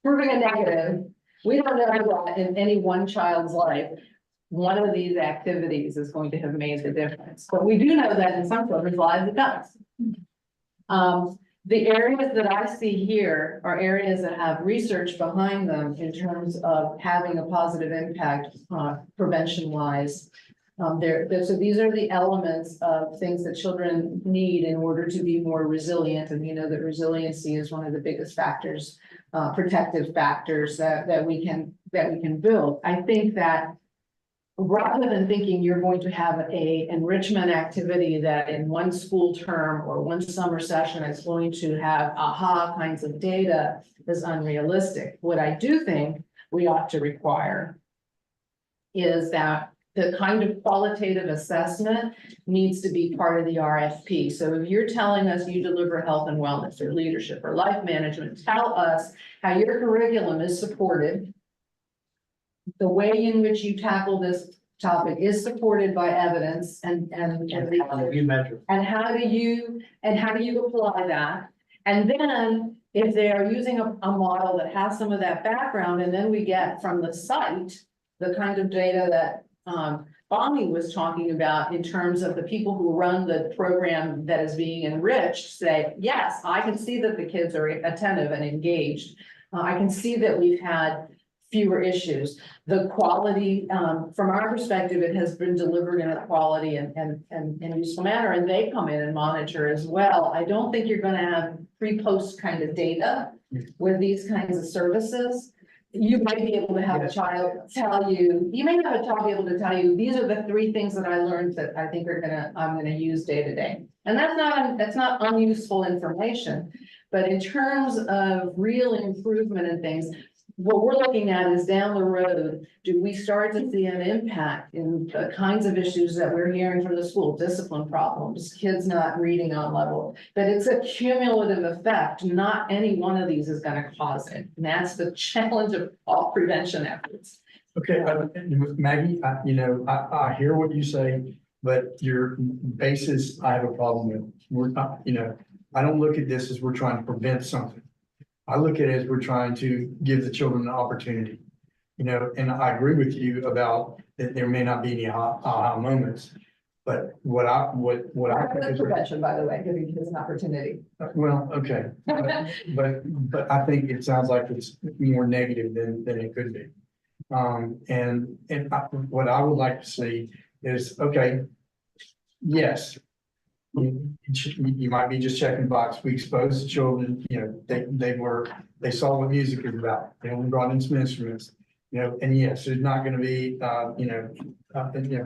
proving a negative, we don't know that in any one child's life, one of these activities is going to have made the difference. But we do know that in some children's lives, it does. The areas that I see here are areas that have research behind them in terms of having a positive impact, prevention wise. So these are the elements of things that children need in order to be more resilient. And you know that resiliency is one of the biggest factors, protective factors that we can build. I think that rather than thinking you're going to have a enrichment activity that in one school term or one summer session is going to have aha kinds of data is unrealistic. What I do think we ought to require is that the kind of qualitative assessment needs to be part of the RFP. So if you're telling us you deliver health and wellness or leadership or life management, tell us how your curriculum is supported. The way in which you tackle this topic is supported by evidence and How do you measure? and how do you apply that? And then if they are using a model that has some of that background, and then we get from the site, the kind of data that Bonnie was talking about in terms of the people who run the program that is being enriched, say, yes, I can see that the kids are attentive and engaged. I can see that we've had fewer issues. The quality, from our perspective, it has been delivered in a quality and useful manner, and they come in and monitor as well. I don't think you're gonna have pre-post kind of data with these kinds of services. You might be able to have a child tell you, you may have a child be able to tell you, these are the 3 things that I learned that I think I'm gonna use day to day. And that's not unuseful information, but in terms of real improvement and things, what we're looking at is down the road, do we start to see an impact in the kinds of issues that we're hearing from the school, discipline problems, kids not reading on level, but it's a cumulative effect. Not any one of these is gonna cause it. And that's the challenge of all prevention efforts. Okay, Maggie, I hear what you say, but your basis, I have a problem with. We're not, I don't look at this as we're trying to prevent something. I look at it as we're trying to give the children an opportunity. You know, and I agree with you about that there may not be any aha moments. But what I think That's is, prevention, by the way, giving kids an opportunity. well, okay, but I think it sounds like it's more negative than it could be. What I would like to see is, okay, yes. You might be just checking box. We exposed the children, you know, they saw what music is about. They only brought in some instruments, you know, and yes, there's not gonna be,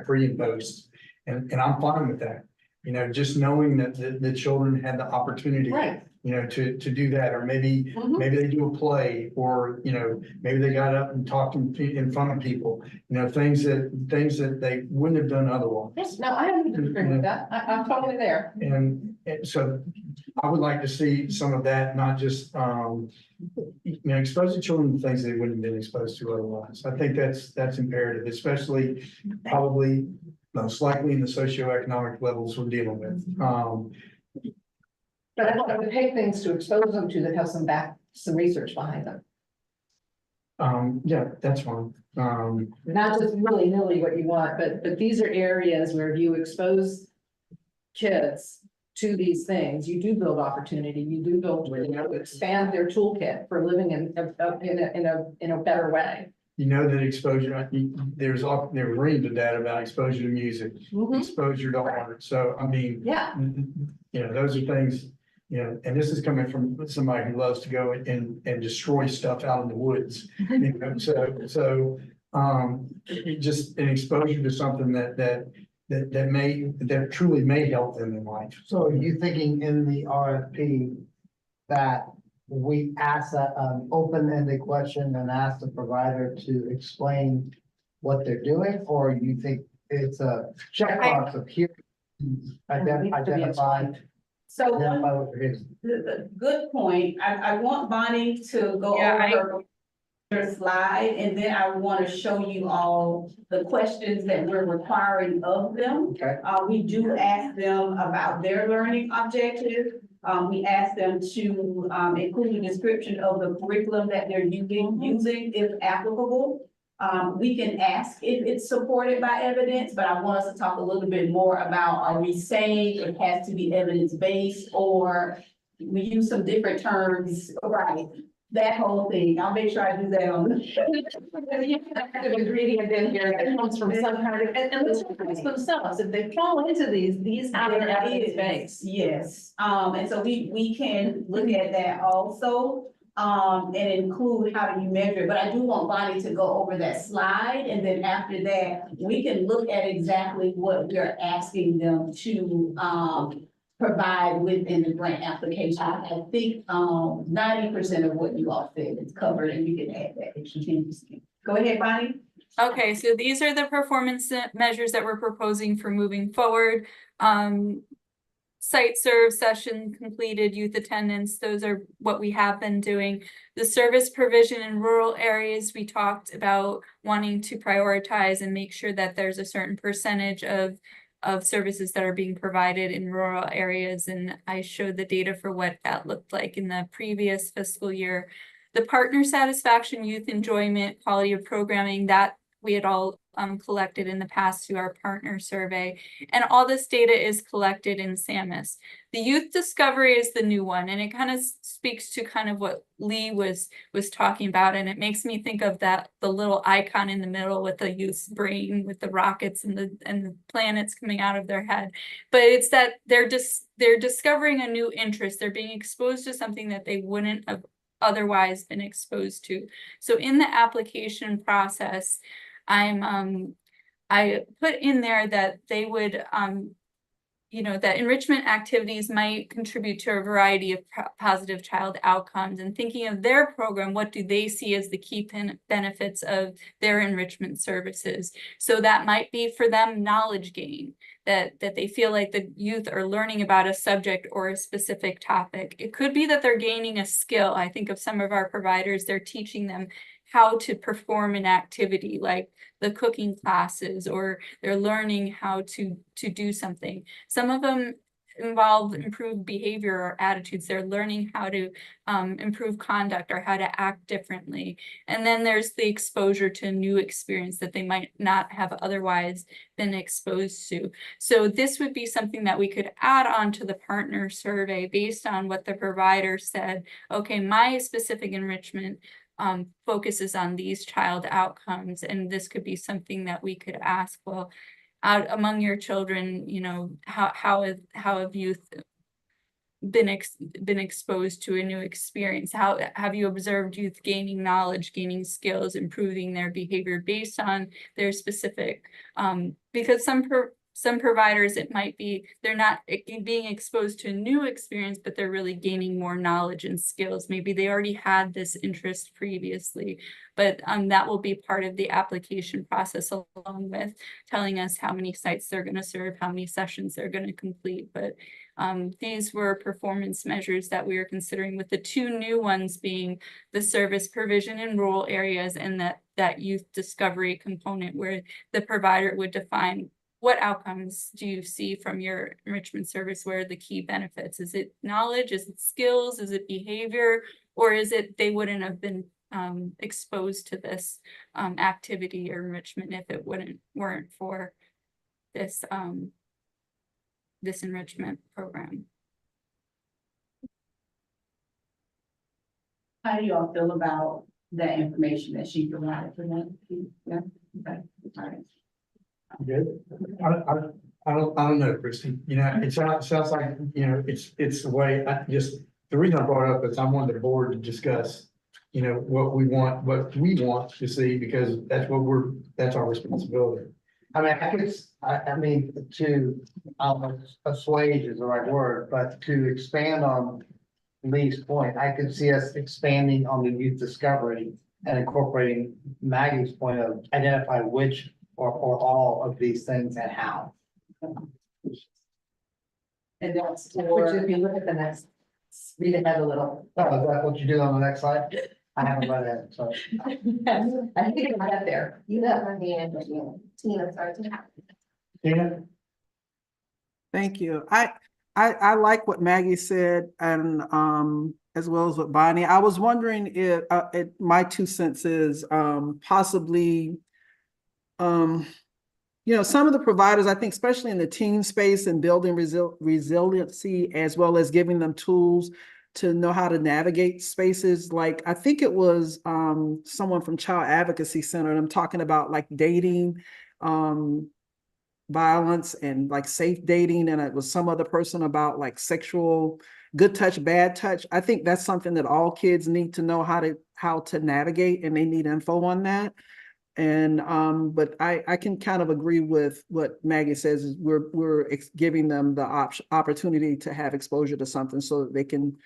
pre and post. And I'm fine with that, you know, just knowing that the children had the opportunity. Right. You know, to do that, or maybe Mhm. they do a play, or, you know, maybe they got up and talked in front of people, you know, things that they wouldn't have done otherwise. Yes, no, I don't disagree with that. I'm totally there. And so I would like to see some of that, not just, you know, expose the children to things they wouldn't have been exposed to otherwise. I think that's imperative, especially probably most likely in the socioeconomic levels we're dealing with. But I want to take things to expose them to that have some research behind them. Yeah, that's fine. Not just willy-nilly what you want, but these are areas where if you expose kids to these things, you do build opportunity, you do build, you know, expand their toolkit for living in a better way. You know that exposure, there was reams of data about exposure to music, exposure to art. So, I mean, Yeah. you know, those are things, you know, and this is coming from somebody who loves to go and destroy stuff out in the woods. You know, so just an exposure to something that truly may help them in life. So are you thinking in the RFP that we ask an open-ended question and ask the provider to explain what they're doing, or you think it's a checkbox of here? Identify So what they're hitting. the good point, I want Bonnie to go over her slide, and then I want to show you all the questions that we're requiring of them. Okay. We do ask them about their learning objectives. We ask them to, include a description of the curriculum that they're using if applicable. We can ask if it's supported by evidence, but I want us to talk a little bit more about, are we saying it has to be evidence-based, or we use some different terms, right? That whole thing. I'll make sure I do that on the. Active ingredient in here that comes from some kind of, and let's ask themselves, if they fall into these have an evidence base. Yes, and so we can look at that also, and include how do you measure it, but I do want Bonnie to go over that slide, and then after that, we can look at exactly what we're asking them to, provide within the grant application. I think, 90% of what you all said is covered, and you can add that extra 10%. Go ahead, Bonnie. Okay, so these are the performance measures that we're proposing for moving forward. Site serve, session completed, youth attendance, those are what we have been doing. The service provision in rural areas, we talked about wanting to prioritize and make sure that there's a certain percentage of services that are being provided in rural areas. And I showed the data for what that looked like in the previous fiscal year. The partner satisfaction, youth enjoyment, quality of programming, that we had all collected in the past through our partner survey. And all this data is collected in SAMIS. The youth discovery is the new one, and it kind of speaks to kind of what Lee was talking about. And it makes me think of the little icon in the middle with the youth's brain with the rockets and the planets coming out of their head. But it's that they're discovering a new interest. They're being exposed to something that they wouldn't have otherwise been exposed to. So in the application process, I put in there that they would, that enrichment activities might contribute to a variety of positive child outcomes. And thinking of their program, what do they see as the key benefits of their enrichment services? So that might be for them knowledge gain, that they feel like the youth are learning about a subject or a specific topic. It could be that they're gaining a skill. I think of some of our providers, they're teaching them how to perform an activity like the cooking classes, or they're learning how to do something. Some of them involve improved behavior or attitudes. They're learning how to improve conduct or how to act differently. And then there's the exposure to a new experience that they might not have otherwise been exposed to. So this would be something that we could add on to the partner survey based on what the provider said. Okay, my specific enrichment focuses on these child outcomes, and this could be something that we could ask, well, out among your children, you know, how have youth been exposed to a new experience? How have you observed youth gaining knowledge, gaining skills, improving their behavior based on their specific, because some providers, it might be they're not being exposed to a new experience, but they're really gaining more knowledge and skills. Maybe they already had this interest previously, but that will be part of the application process, along with telling us how many sites they're going to serve, how many sessions they're going to complete. But these were performance measures that we are considering, with the two new ones being the service provision in rural areas and that youth discovery component, where the provider would define what outcomes do you see from your enrichment service? Where are the key benefits? Is it knowledge? Is it skills? Is it behavior? Or is it they wouldn't have been exposed to this activity or enrichment if it weren't for this this enrichment program? How do you all feel about the information that she provided for them? Yeah, okay, all right. Good. I don't know, Christie, you know, it sounds like, you know, it's the way, the reason I brought it up is I wanted the board to discuss, you know, what we want to see, because that's our responsibility. I mean, to, assuage is the right word, but to expand on Lee's point, I could see us expanding on the youth discovery and incorporating Maggie's point of identify which or all of these things and how. And that's Which, for, if you look at the next, read ahead a little. Oh, is that what you do on the next slide? I haven't read it, so. I think I got there. You got my hand, but yeah, Tina, sorry. Tina? Thank you. I like what Maggie said, and as well as what Bonnie. I was wondering if my 2 cents is possibly you know, some of the providers, I think, especially in the teen space and building resiliency, as well as giving them tools to know how to navigate spaces. Like, I think it was someone from Child Advocacy Center, and I'm talking about like dating, violence and like safe dating. And it was some other person about like sexual, good touch, bad touch. I think that's something that all kids need to know how to navigate, and they need info on that. And but I can kind of agree with what Maggie says, is we're giving them the opportunity to have exposure to something so that they can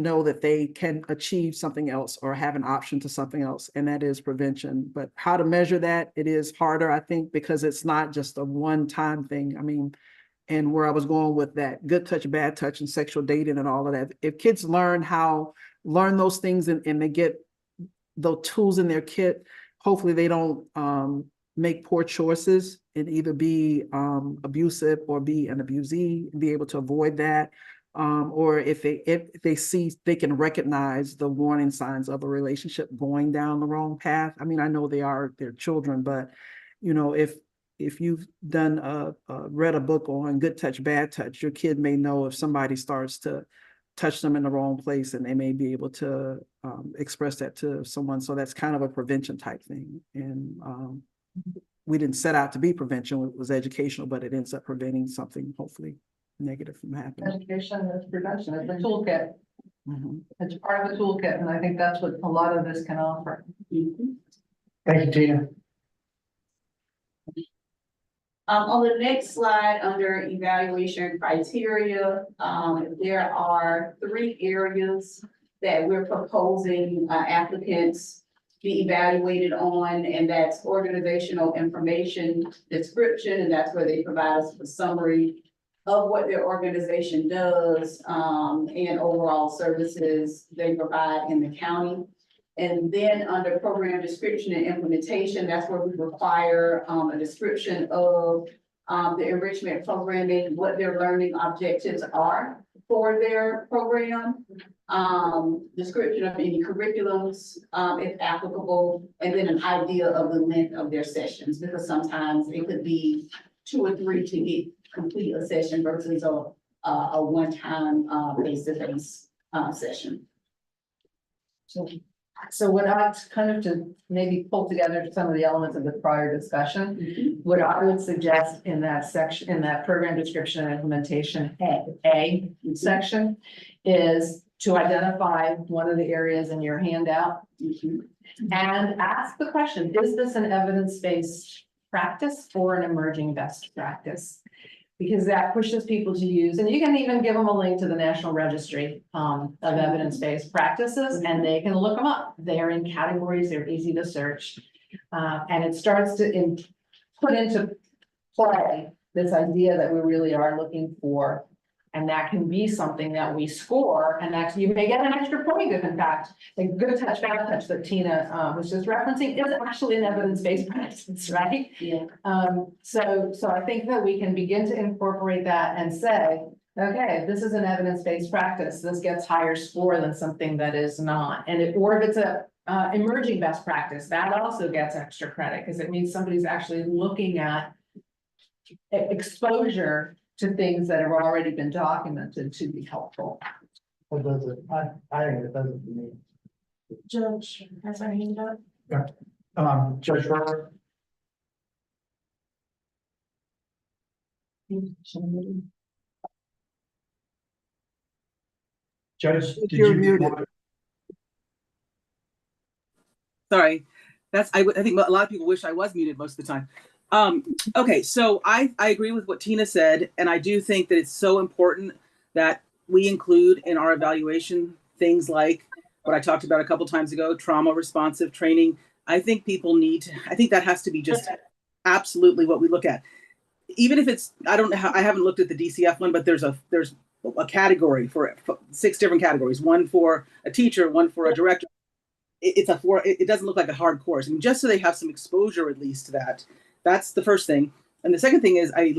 know that they can achieve something else or have an option to something else, and that is prevention. But how to measure that, it is harder, I think, because it's not just a one-time thing. I mean, and where I was going with that good touch, bad touch, and sexual dating and all of that, if kids learn those things and they get the tools in their kit, hopefully they don't make poor choices and either be abusive or be an abusee, and be able to avoid that. Or if they see, they can recognize the warning signs of a relationship going down the wrong path. I mean, I know they're children, but you know, if you've done read a book on good touch, bad touch, your kid may know if somebody starts to touch them in the wrong place, and they may be able to express that to someone. So that's kind of a prevention type thing. And we didn't set out to be prevention, it was educational, but it ends up preventing something hopefully negative from happening. Education is prevention, it's a toolkit. Mm-hmm. It's part of the toolkit, and I think that's what a lot of this can offer. Thank you, Tina. on the next slide, under evaluation criteria, there are 3 areas that we're proposing applicants be evaluated on, and that's organizational information description, and that's where they provide us a summary of what their organization does, and overall services they provide in the county. And then under program description and implementation, that's where we require a description of the enrichment programming, what their learning objectives are for their program. Description of any curriculums, if applicable, and then an idea of the length of their sessions, because sometimes it could be 2 or 3 to get complete a session versus a one-time, face-to-face, session. So what I kind of to maybe pull together some of the elements of the prior discussion, what I would suggest in that section, in that program description and implementation A section is to identify one of the areas in your handout and ask the question, is this an evidence-based practice or an emerging best practice? Because that pushes people to use, and you can even give them a link to the National Registry of evidence-based practices, and they can look them up. They're in categories, they're easy to search. And it starts to put into play this idea that we really are looking for. And that can be something that we score, and actually you may get an extra point if in fact, the good touch, bad touch that Tina was just referencing is actually an evidence-based practice, right? Yeah. So I think that we can begin to incorporate that and say, okay, this is an evidence-based practice, this gets higher score than something that is not. Or if it's a emerging best practice, that also gets extra credit, because it means somebody's actually looking at exposure to things that have already been documented to be helpful. What does it, I think it doesn't for me. Judge, has our hand up? Judge Rohr, Judge, did You're you? muted. Sorry, I think a lot of people wish I was muted most of the time. Okay, so I agree with what Tina said, and I do think that it's so important that we include in our evaluation things like what I talked about a couple times ago, trauma responsive training. I think I think that has to be just absolutely what we look at. Even if it's, I don't know how, I haven't looked at the DCF one, but there's a category for 6 different categories, one for a teacher, one for a director. It doesn't look like a hard course. I mean, just so they have some exposure at least to that. That's the first thing. And the second thing is I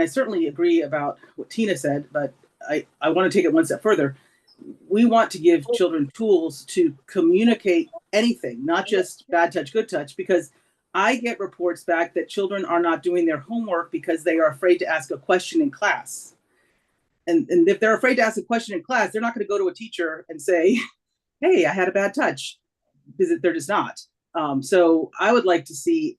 certainly agree about what Tina said, but I want to take it one step further. We want to give children tools to communicate anything, not just bad touch, good touch, because I get reports back that children are not doing their homework because they are afraid to ask a question in class. And if they're afraid to ask a question in class, they're not going to go to a teacher and say, hey, I had a bad touch, because they're just not. So I would like to see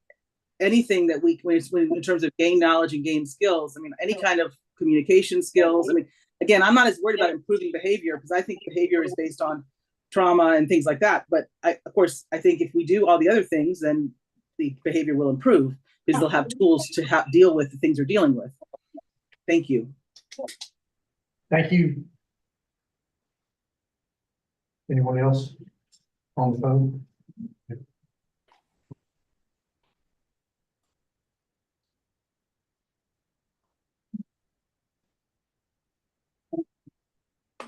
anything that we, in terms of gain knowledge and gain skills. I mean, any kind of communication skills. I mean, again, I'm not as worried about improving behavior, because I think behavior is based on trauma and things like that. But of course, I think if we do all the other things, then the behavior will improve, because they'll have tools to deal with the things they're dealing with. Thank you. Thank you. Anyone else on the phone?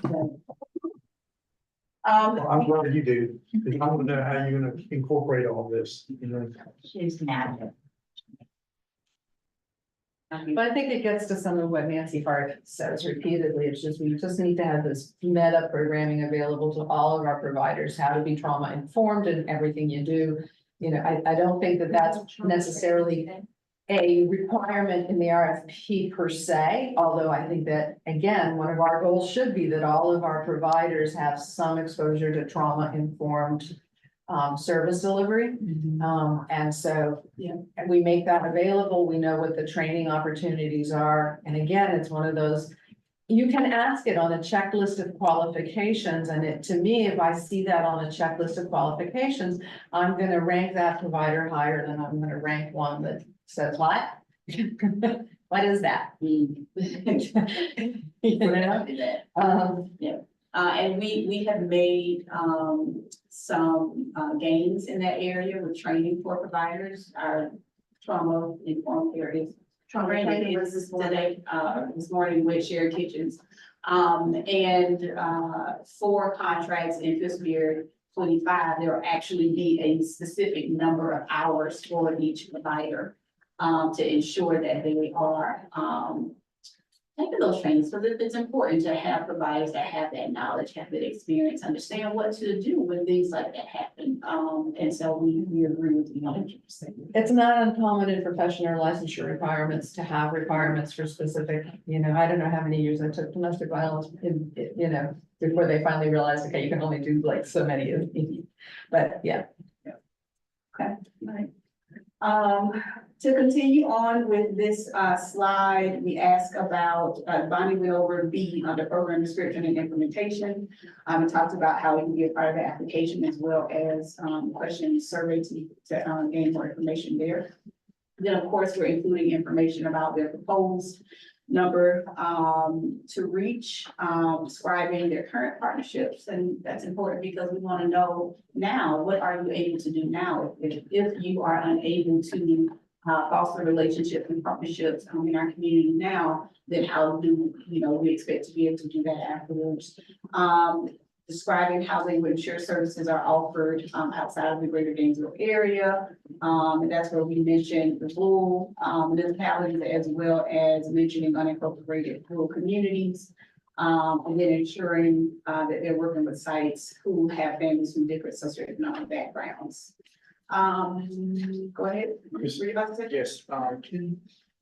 Well, I'm glad you do, because I want to know how you're going to incorporate all this, you know. She's mad. But I think it gets to some of what Nancy Hart says repeatedly. It's just, we just need to have this meta programming available to all of our providers, how to be trauma informed in everything you do. You know, I don't think that that's necessarily a requirement in the RFP per se, although I think that, again, one of our goals should be that all of our providers have some exposure to trauma informed service delivery. And so, and we make that available. We know what the training opportunities are. And again, it's one of those, you can ask it on a checklist of qualifications. And it, to me, if I see that on a checklist of qualifications, I'm going to rank that provider higher than I'm going to rank one that says what? What is that? You know? And we have made some gains in that area with training for providers, our trauma informed areas. Trauma training was this morning with shared kitchens. And for contracts in fiscal year 25, there will actually be a specific number of hours for each provider to ensure that they are, taking those trainings, because it's important to have providers that have that knowledge, have that experience, understand what to do when things like that happen. And so we agree with you 100%. It's not uncommon in professional licensure requirements to have requirements for specific, I don't know how many years I took domestic violence, before they finally realized, okay, you can only do like so many of these. But yeah. Okay, right. To continue on with this slide, we ask about, Bonnie went over B under program description and implementation. We talked about how it can be a part of the application as well as questions, survey to gain more information there. Then, of course, we're including information about their proposed number to reach, describing their current partnerships. And that's important because we want to know now, what are you able to do now? If you are unable to foster relationships and partnerships in our community now, then how do we expect to be able to do that afterwards? Describing how they would ensure services are offered outside of the greater Gainesville area. And that's where we mentioned the rural municipalities as well as mentioning unincorporated rural communities. And then ensuring that they're working with sites who have families from different socioeconomic backgrounds. Go ahead. Were you about to say? Yes, the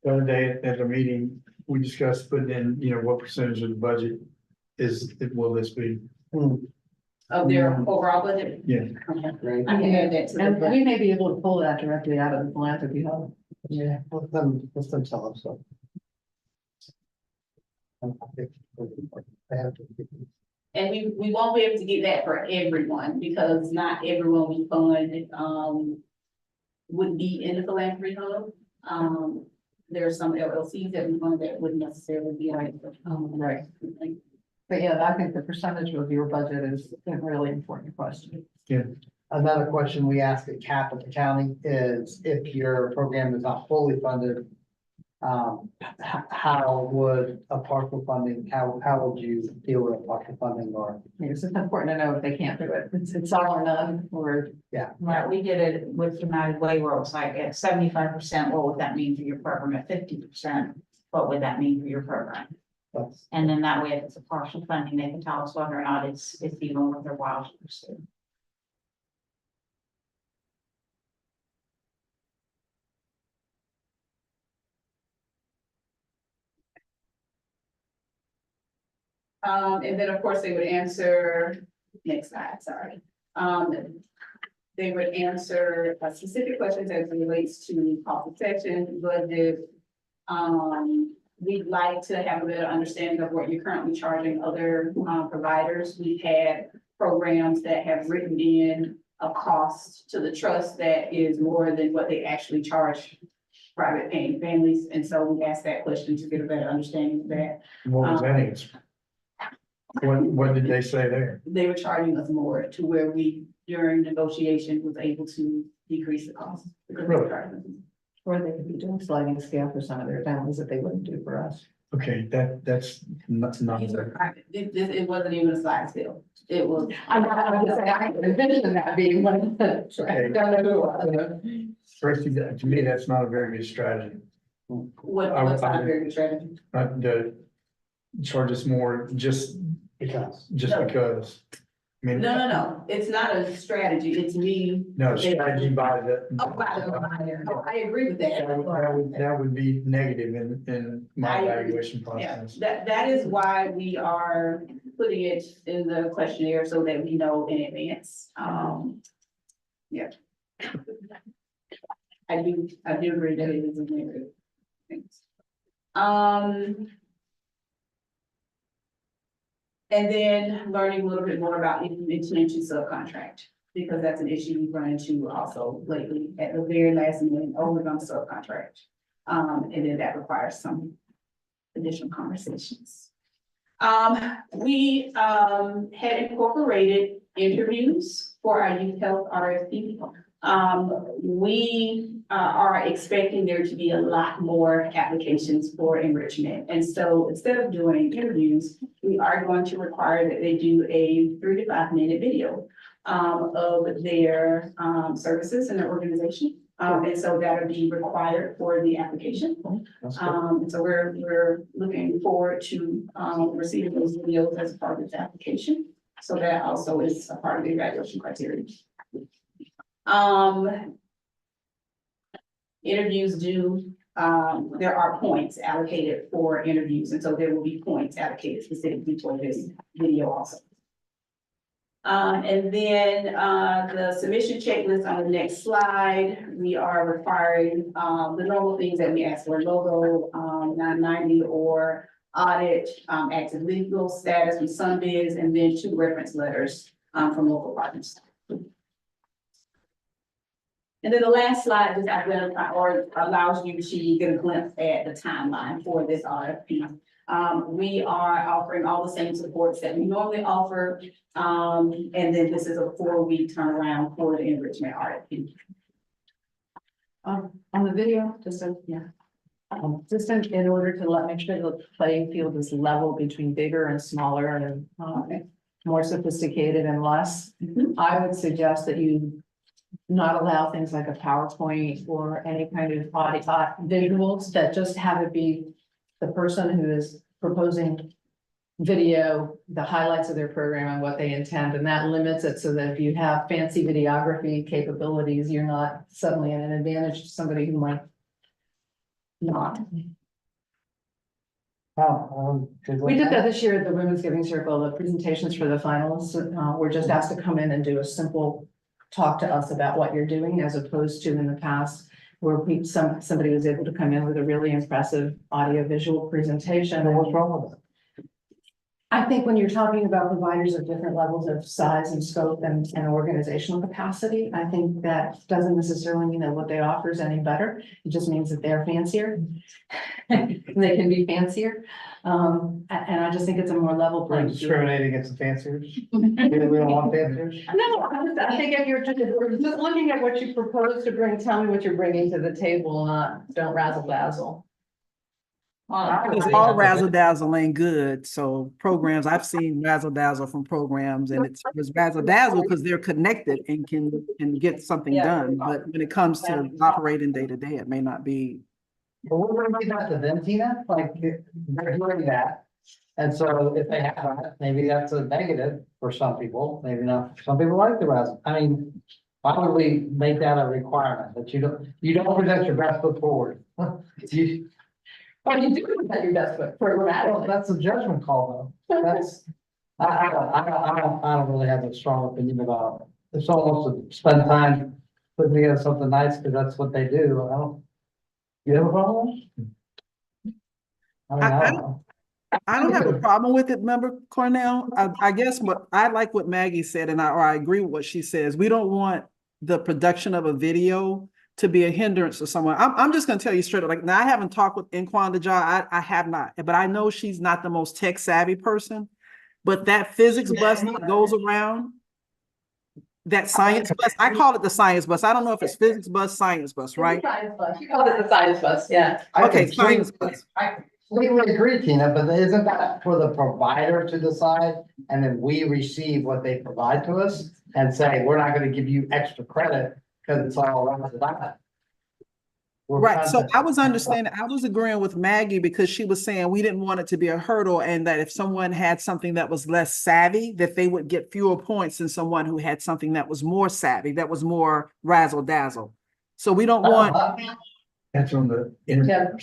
other day at the meeting, we discussed putting in, what percentage of the budget will this be? Of their overall budget? Yeah. Okay. I can add that to the And budget. we may be able to pull that directly out of the philanthropy hub. Yeah, let them tell us so. They have to. And we won't be able to get that for everyone because not everyone we fund would be in the philanthropy hub. There are some LLCs that we fund that wouldn't necessarily be like. Right. But yeah, I think the percentage of your budget is a really important question. Yeah. Another question we ask at CAP at the county is if your program is not fully funded, how would a partial funding, how would you deal with a partial funding or? It's just important to know if they can't do it. It's all or none or. Right, we did it with United Way where it was like at 75%, what would that mean for your program? At 50%, what would that mean for your program? And then that way, if it's a partial funding, they can tell us whether or not it's even worth their while to pursue. And then, of course, they would answer, next slide, sorry. They would answer specific questions as it relates to cost of section, budget. We'd like to have a better understanding of what you're currently charging other providers. We've had programs that have written in a cost to the trust that is more than what they actually charge private paying families. And so we asked that question to get a better understanding of that. What was that answer? What did they say there? They were charging us more to where we, during negotiation, was able to decrease the cost. Really? Or they could be doing sliding scale for some of their families that they wouldn't do for us. Okay, that's not. These were private. It wasn't even a slide scale. It was. I'm not gonna say I can envision that being one. Okay. Don't know who it was. First, to me, that's not a very good strategy. What's not a very good strategy? The charge us more just Because. because. I mean. No. It's not a strategy. It's me. No, strategy by the. Oh, I agree with that. That would be negative in my I agree. evaluation Yeah, process. that is why we are putting it in the questionnaire so that we know in advance. Yeah. I do agree that it is a negative. Thanks. And then learning a little bit more about intent to subcontract, because that's an issue we've run into also lately at the very last minute, oh, we're gonna subcontract. And then that requires some additional conversations. We had incorporated interviews for our youth health RFP. We are expecting there to be a lot more applications for enrichment. And so instead of doing interviews, we are going to require that they do a 3 to 5 minute video of their services and their organization. And so that'll be required for the application. That's good. So we're looking forward to, receiving those videos as part of this application. So that also is a part of the evaluation criteria. Interviews do, there are points allocated for interviews, and so there will be points allocated specifically for this video also. And then, the submission checklist on the next slide, we are requiring, the normal things that we ask for: logo, 990 or audit, active legal status with some bids, and then 2 reference letters, from local partners. And then the last slide just identifies or allows you to get a glimpse at the timeline for this RFP. We are offering all the same supports that we normally offer. And then this is a 4-week turnaround for the enrichment RFP. On the video, just in order to make sure the playing field is level between bigger and smaller and, more sophisticated and less, I would suggest that you not allow things like a PowerPoint or any kind of audio visuals, that just have it be the person who is proposing video, the highlights of their program and what they intend, and that limits it so that if you have fancy videography capabilities, you're not suddenly at an advantage to somebody who might not. We did that this year at the Women's Giving Circle. The presentations for the finalists were just asked to come in and do a simple talk to us about what you're doing, as opposed to in the past where somebody was able to come in with a really impressive audio visual presentation. And what's wrong with it? I think when you're talking about providers of different levels of size and scope and organizational capacity, I think that doesn't necessarily mean that what they offer is any better. It just means that they're fancier. And they can be fancier. And I just think it's a more level We're playing field. discriminating against the fanciers. We don't want fanciers. No, I think if you're just looking at what you propose to bring, tell me what you're bringing to the table, don't razzle dazzle. Because all razzle dazzle ain't good. So programs, I've seen razzle dazzle from programs, and it's razzle dazzle because they're connected and can get something done. But when it comes to operating day to day, it may not be. But we're gonna leave that to them, Tina, like, they're doing that. And so if they have that, maybe that's a negative for some people, maybe not. Some people like the razzle. I mean, why would we make that a requirement that you don't present your best foot forward? Well, you do present your best foot Well, that's a judgment call, though. That's, I don't really have a strong opinion about it. If someone wants to spend time putting together something nice, because that's what they do, you have a problem? I don't know. I don't have a problem with it, member Cornell. I guess I like what Maggie said, and I agree with what she says. We don't want the production of a video to be a hindrance to someone. I'm just gonna tell you straight up, like, now I haven't talked with Inquan Deja, I have not, but I know she's not the most tech savvy person. But that physics bus that goes around, that science bus, I call it the science bus. I don't know if it's physics bus, science bus, right? Science bus. You called it the science bus, yeah. Okay, science bus. I completely agree, Tina, but isn't that for the provider to decide? And then we receive what they provide to us and say, we're not gonna give you extra credit because it's all around the back. Right, so I was agreeing with Maggie because she was saying we didn't want it to be a hurdle, and that if someone had something that was less savvy, that they would get fewer points than someone who had something that was more savvy, that was more razzle dazzle. So we don't want. That's on the Yeah,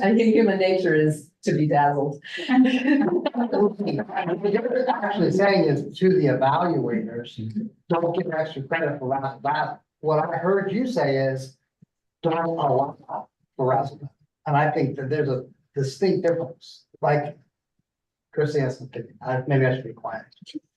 I think human nature is to be dazzled. What you're actually saying is to the evaluators, don't give extra credit for that. What I heard you say is, don't allow for razzle. And I think that there's a distinct difference, like Chrissy has some opinion. Maybe I should be quiet.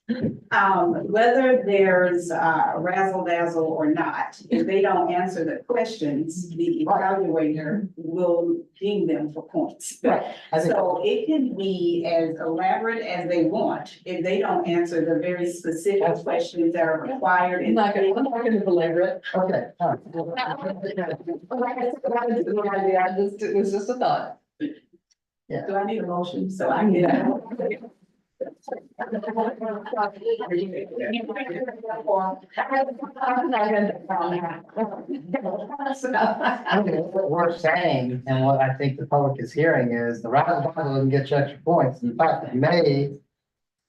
Whether there's razzle dazzle or not, if they don't answer the questions, the evaluator will ding them for points. Right. So it can be as elaborate as they want. If they don't answer the very specific questions that are required. I'm not gonna belabor it. Okay. All It was just a thought. Do I need a motion? So I can. What we're saying, and what I think the public is hearing is the razzle dazzle doesn't get you extra points. In fact, it may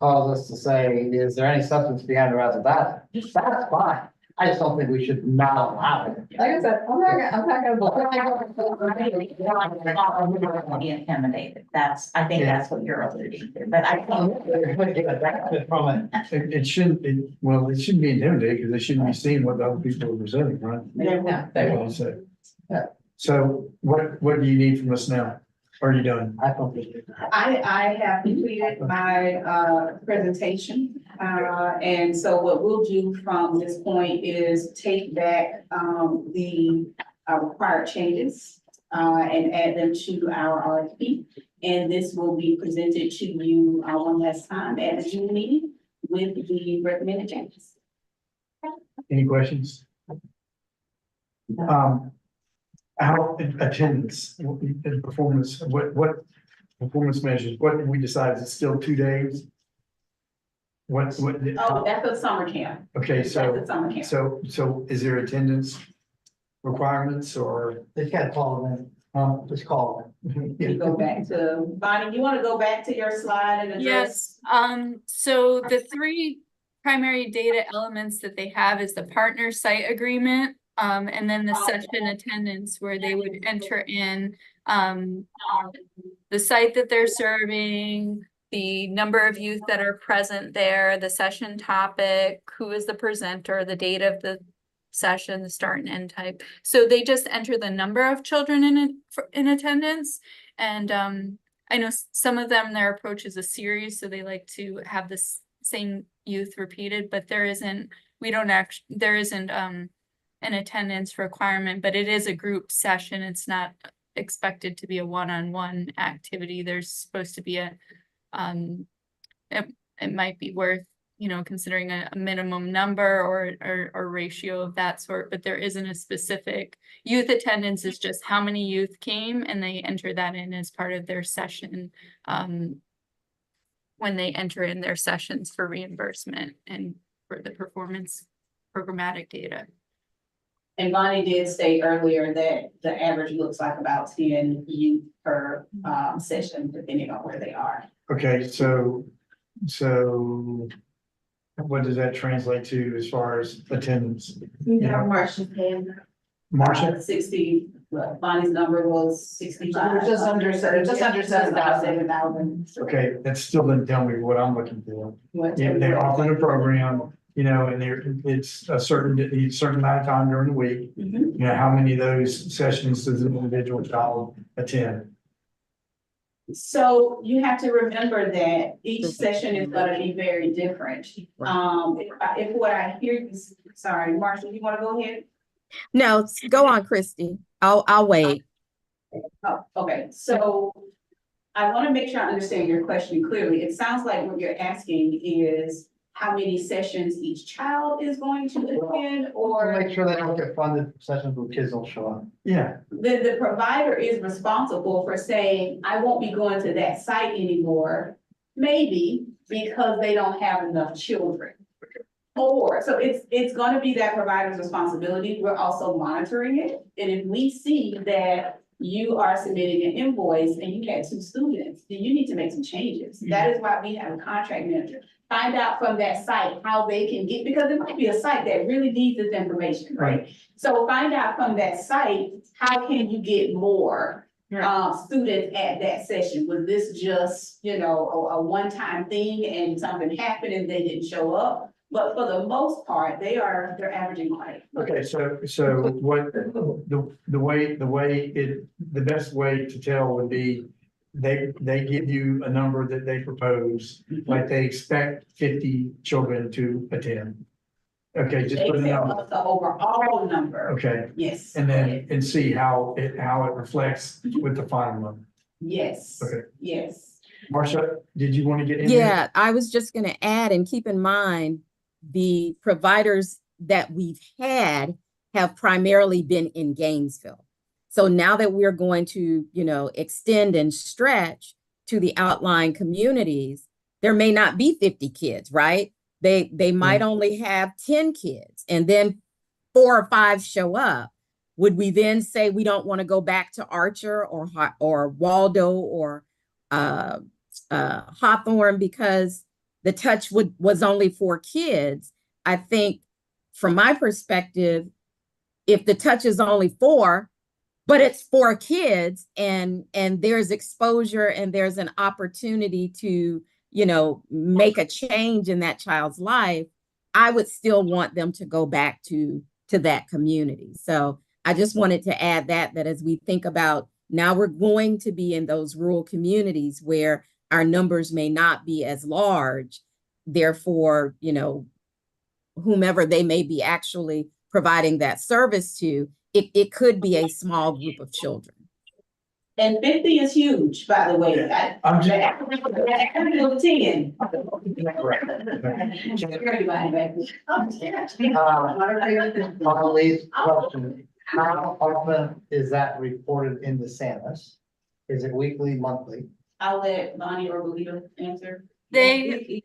cause us to say, is there any substance behind the razzle dazzle? That's fine. I just don't think we should not allow it. Like I said, I'm not gonna. Be intimidated. I think that's what you're alluding to, but From it. It shouldn't, it shouldn't be intimidated because they shouldn't be seeing what the other people are presenting, right? Yeah, they will. So, Yeah. So what do you need from us now? Are you done? I don't think. I have completed my presentation. And so what we'll do from this point is take back the required changes and add them to our RFP. And this will be presented to you one last time at the June meeting with the recommended changes. Any questions? How attendance and performance, what performance measures, what did we decide? Is it still 2 days? What? Oh, that's a summer camp. Okay, That's so, a summer camp. so is there attendance requirements or? They gotta call them, just call them. You go back to, Bonnie, you want to go back to your slide and address? Yes, so the three primary data elements that they have is the partner site agreement, and then the session attendance where they would enter in the site that they're serving, the number of youth that are present there, the session topic, who is the presenter, the date of the session, the start and end type. So they just enter the number of children in attendance. And I know some of them, their approach is a series, so they like to have this same youth repeated, but there isn't an attendance requirement, but it is a group session. It's not expected to be a one-on-one activity. There's supposed to be it might be worth, considering a minimum number or ratio of that sort, but there isn't a specific. Youth attendance is just how many youth came, and they enter that in as part of their session when they enter in their sessions for reimbursement and for the performance programmatic data. And Bonnie did state earlier that the average looks like about 10 youth per session, depending on where they are. Okay, so what does that translate to as far as attendance? Yeah, Marcia can. Marcia? 60, Bonnie's number was 65. Just under 7,000. 7,000. Okay, that still doesn't tell me what I'm looking for. What- Yeah, they're offering a program, and it's a certain amount of time during the week. Mhm. How many of those sessions does an individual child attend? So you have to remember that each session is gonna be very different. If what I hear you, sorry, Marcia, you wanna go ahead? No, go on, Christy. I'll wait. Oh, okay, so I wanna make sure I understand your question clearly. It sounds like what you're asking is how many sessions each child is going to attend, Or or make sure they don't get funded sessions where kids don't show up. Yeah, the provider is responsible for saying, I won't be going to that site anymore, maybe because they don't have enough children. Or, so it's gonna be that provider's responsibility. We're also monitoring it. And if we see that you are submitting an invoice and you had 2 students, then you need to make some changes. That is why we have a contract manager. Find out from that site how they can get, because it might be a site that really needs this information, right? So find out from that site, how can you get more students at that session? Was this just, a one-time thing and something happened and they didn't show up? But for the most part, they're averaging like. okay, so what, the best way to tell would be they give you a number that they propose, like they expect 50 children to attend. Okay, just They put a tell number, us the overall number. okay, Yes. and then, see how it reflects with the final number. Yes. Okay. Yes. Marcia, did you want to get in there? Yeah, I was just going to add, and keep in mind, the providers that we've had have primarily been in Gainesville. So now that we're going to, extend and stretch to the outlying communities, there may not be 50 kids, right? They might only have 10 kids, and then 4 or 5 show up. Would we then say we don't want to go back to Archer or Waldo or Hawthorne because the touch was only 4 kids? I think from my perspective, if the touch is only 4, but it's 4 kids and there's exposure and there's an opportunity to, make a change in that child's life, I would still want them to go back to that community. So I just wanted to add that as we think about now we're going to be in those rural communities where our numbers may not be as large. Therefore, whomever they may be actually providing that service to, it could be a small group of children. And 50 is huge, by the way. I'm just- I'm 10. Molly's question, how often is that reported in the SAMUS? Is it weekly, monthly? I'll let Bonnie or Belita answer. I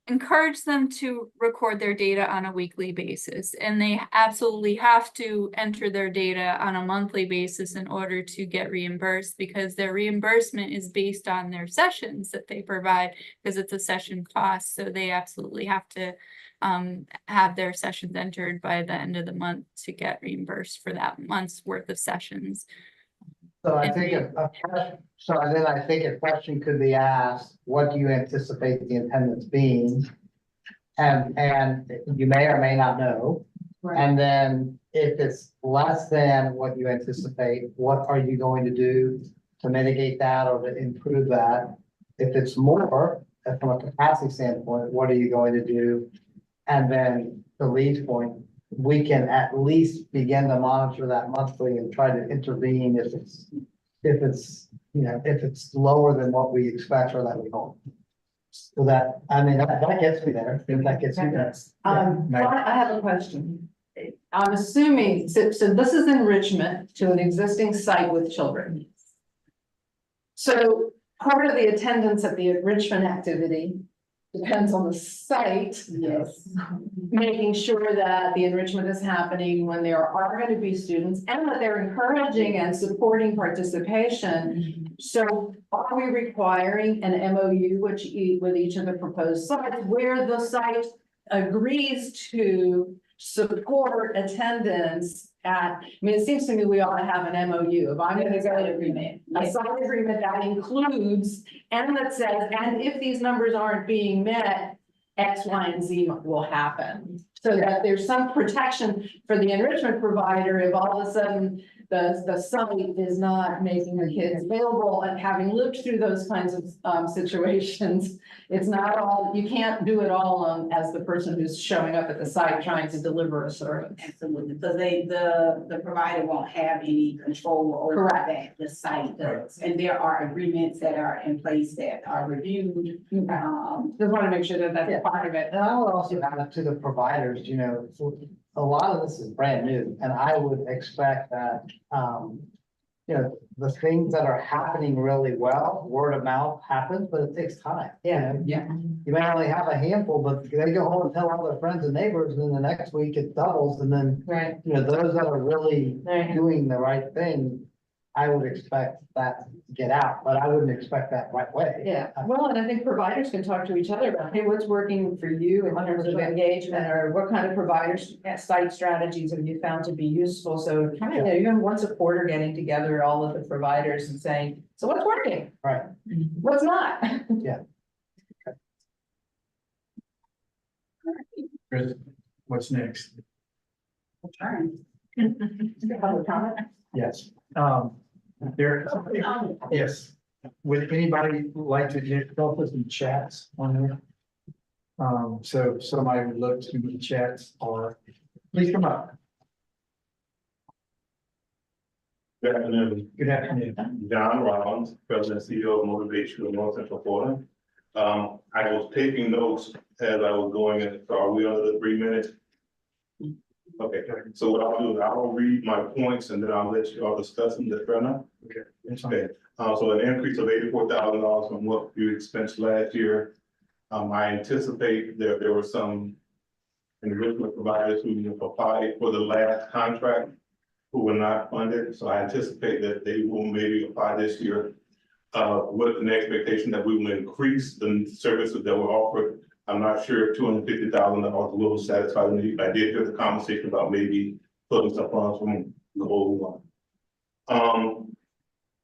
encourage them to record their data on a weekly basis, and they absolutely have to enter their data on a monthly basis in order to get reimbursed, because their reimbursement is based on their sessions that they provide, because it's a session cost. So they absolutely have to have their sessions entered by the end of the month to get reimbursed for that month's worth of sessions. So I think a question could be asked, what do you anticipate the attendance being? And you may or may not know. Right. And then if it's less than what you anticipate, what are you going to do to mitigate that or to improve that? If it's more, from a capacity standpoint, what are you going to do? And then to Lee's point, we can at least begin to monitor that monthly and try to intervene if it's lower than what we expect or that we hope. So that gets me there. If that gets me there. I have a question. I'm assuming, so this is enrichment to an existing site with children. So part of the attendance at the enrichment activity depends on the site. Yes. Making sure that the enrichment is happening when there are going to be students and that they're encouraging and supporting participation. So are we requiring an MOU with each of the proposed sites where the site agrees to support attendance it seems to me we ought to have an MOU. If I'm going to go to agreement, a site agreement that includes and that says, and if these numbers aren't being met, X, Y, and Z will happen. So that there's some protection for the enrichment provider if all of a sudden the site is not making the kids available. And having lived through those kinds of situations, it's not all, you can't do it all as the person who's showing up at the site trying to deliver a service. Absolutely, because the provider won't have any control over that, the site does. And there are agreements that are in place that are reviewed. Just want to make sure that that's part of it. And I would also add it to the providers, a lot of this is brand new, and I would expect that, the things that are happening really well, word of mouth happens, but it takes time. Yeah. You may only have a handful, but they go home and tell all their friends and neighbors, and then the next week it doubles, and then, Right. those that are really Right. doing the right thing, I would expect that to get out, but I wouldn't expect that right away. Yeah, well, and I think providers can talk to each other about, hey, what's working for you in terms of engagement, or what kind of providers, site strategies have you found to be useful? So even once a quarter getting together, all of the providers and saying, so what's working? Right. What's not? Yeah. Chris, what's next? Turn. Public comment? Yes. Yes. Would anybody like to help us in chats on there? So somebody would look to the chats, or please come up. Good afternoon. Good afternoon. John Rollins, President and CEO of Motivation of North Central Florida. I was taking notes as I was going in, so are we under the 3 minutes? Okay, so what I'll do is I'll read my points and then I'll let you all discuss them. That's fair enough? Okay. That's fine. Okay, so an increase of $84,000 from what you expensed last year. I anticipate there were some enrichment providers who applied for the last contract who were not funded, so I anticipate that they will maybe apply this year. With an expectation that we will increase the services that were offered. I'm not sure if $250,000 will satisfy the need. I did hear the conversation about maybe putting some funds from the whole one.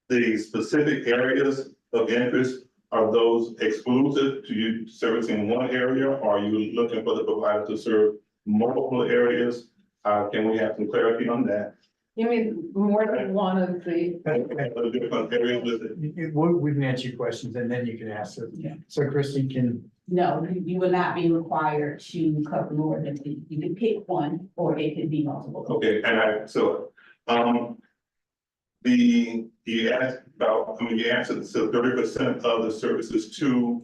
The specific areas of interest, are those exclusive to you servicing one area? Or are you looking for the provider to serve multiple areas? Can we have some clarity on that? You mean more than one of the, The different areas with it. We can answer your questions and then you can ask them. Yeah. So Christie can, No, you will not be required to cover more than three. You can pick one, or it could be multiple. Okay, and you asked about, you answered, so 30% of the services to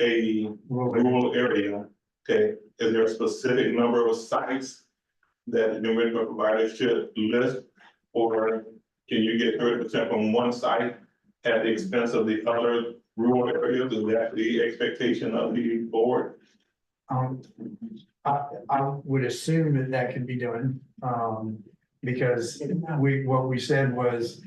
a rural area. Okay, is there a specific number of sites that the enrichment provider should list? Or can you get 30% from one site at the expense of the other rural areas? Is that the expectation of the board? I would assume that could be done, because what we said was,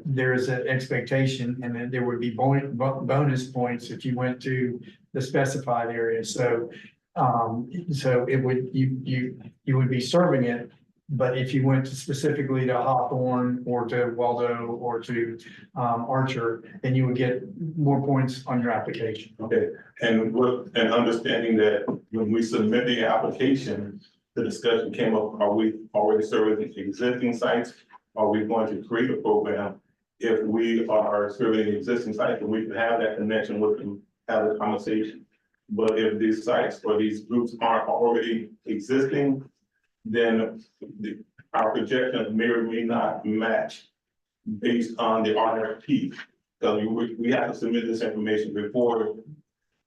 there's an expectation and then there would be bonus points if you went to the specified area. So it would, you would be serving it, but if you went to specifically to Hawthorne or to Waldo or to Archer, then you would get more points on your application. Okay, and understanding that when we submit the application, the discussion came up, are we already serving existing sites? Are we going to create a program? If we are serving existing sites, we can have that connection with them, have the conversation. But if these sites or these groups aren't already existing, then our projections may or may not match based on the RFP. So we have to submit this information before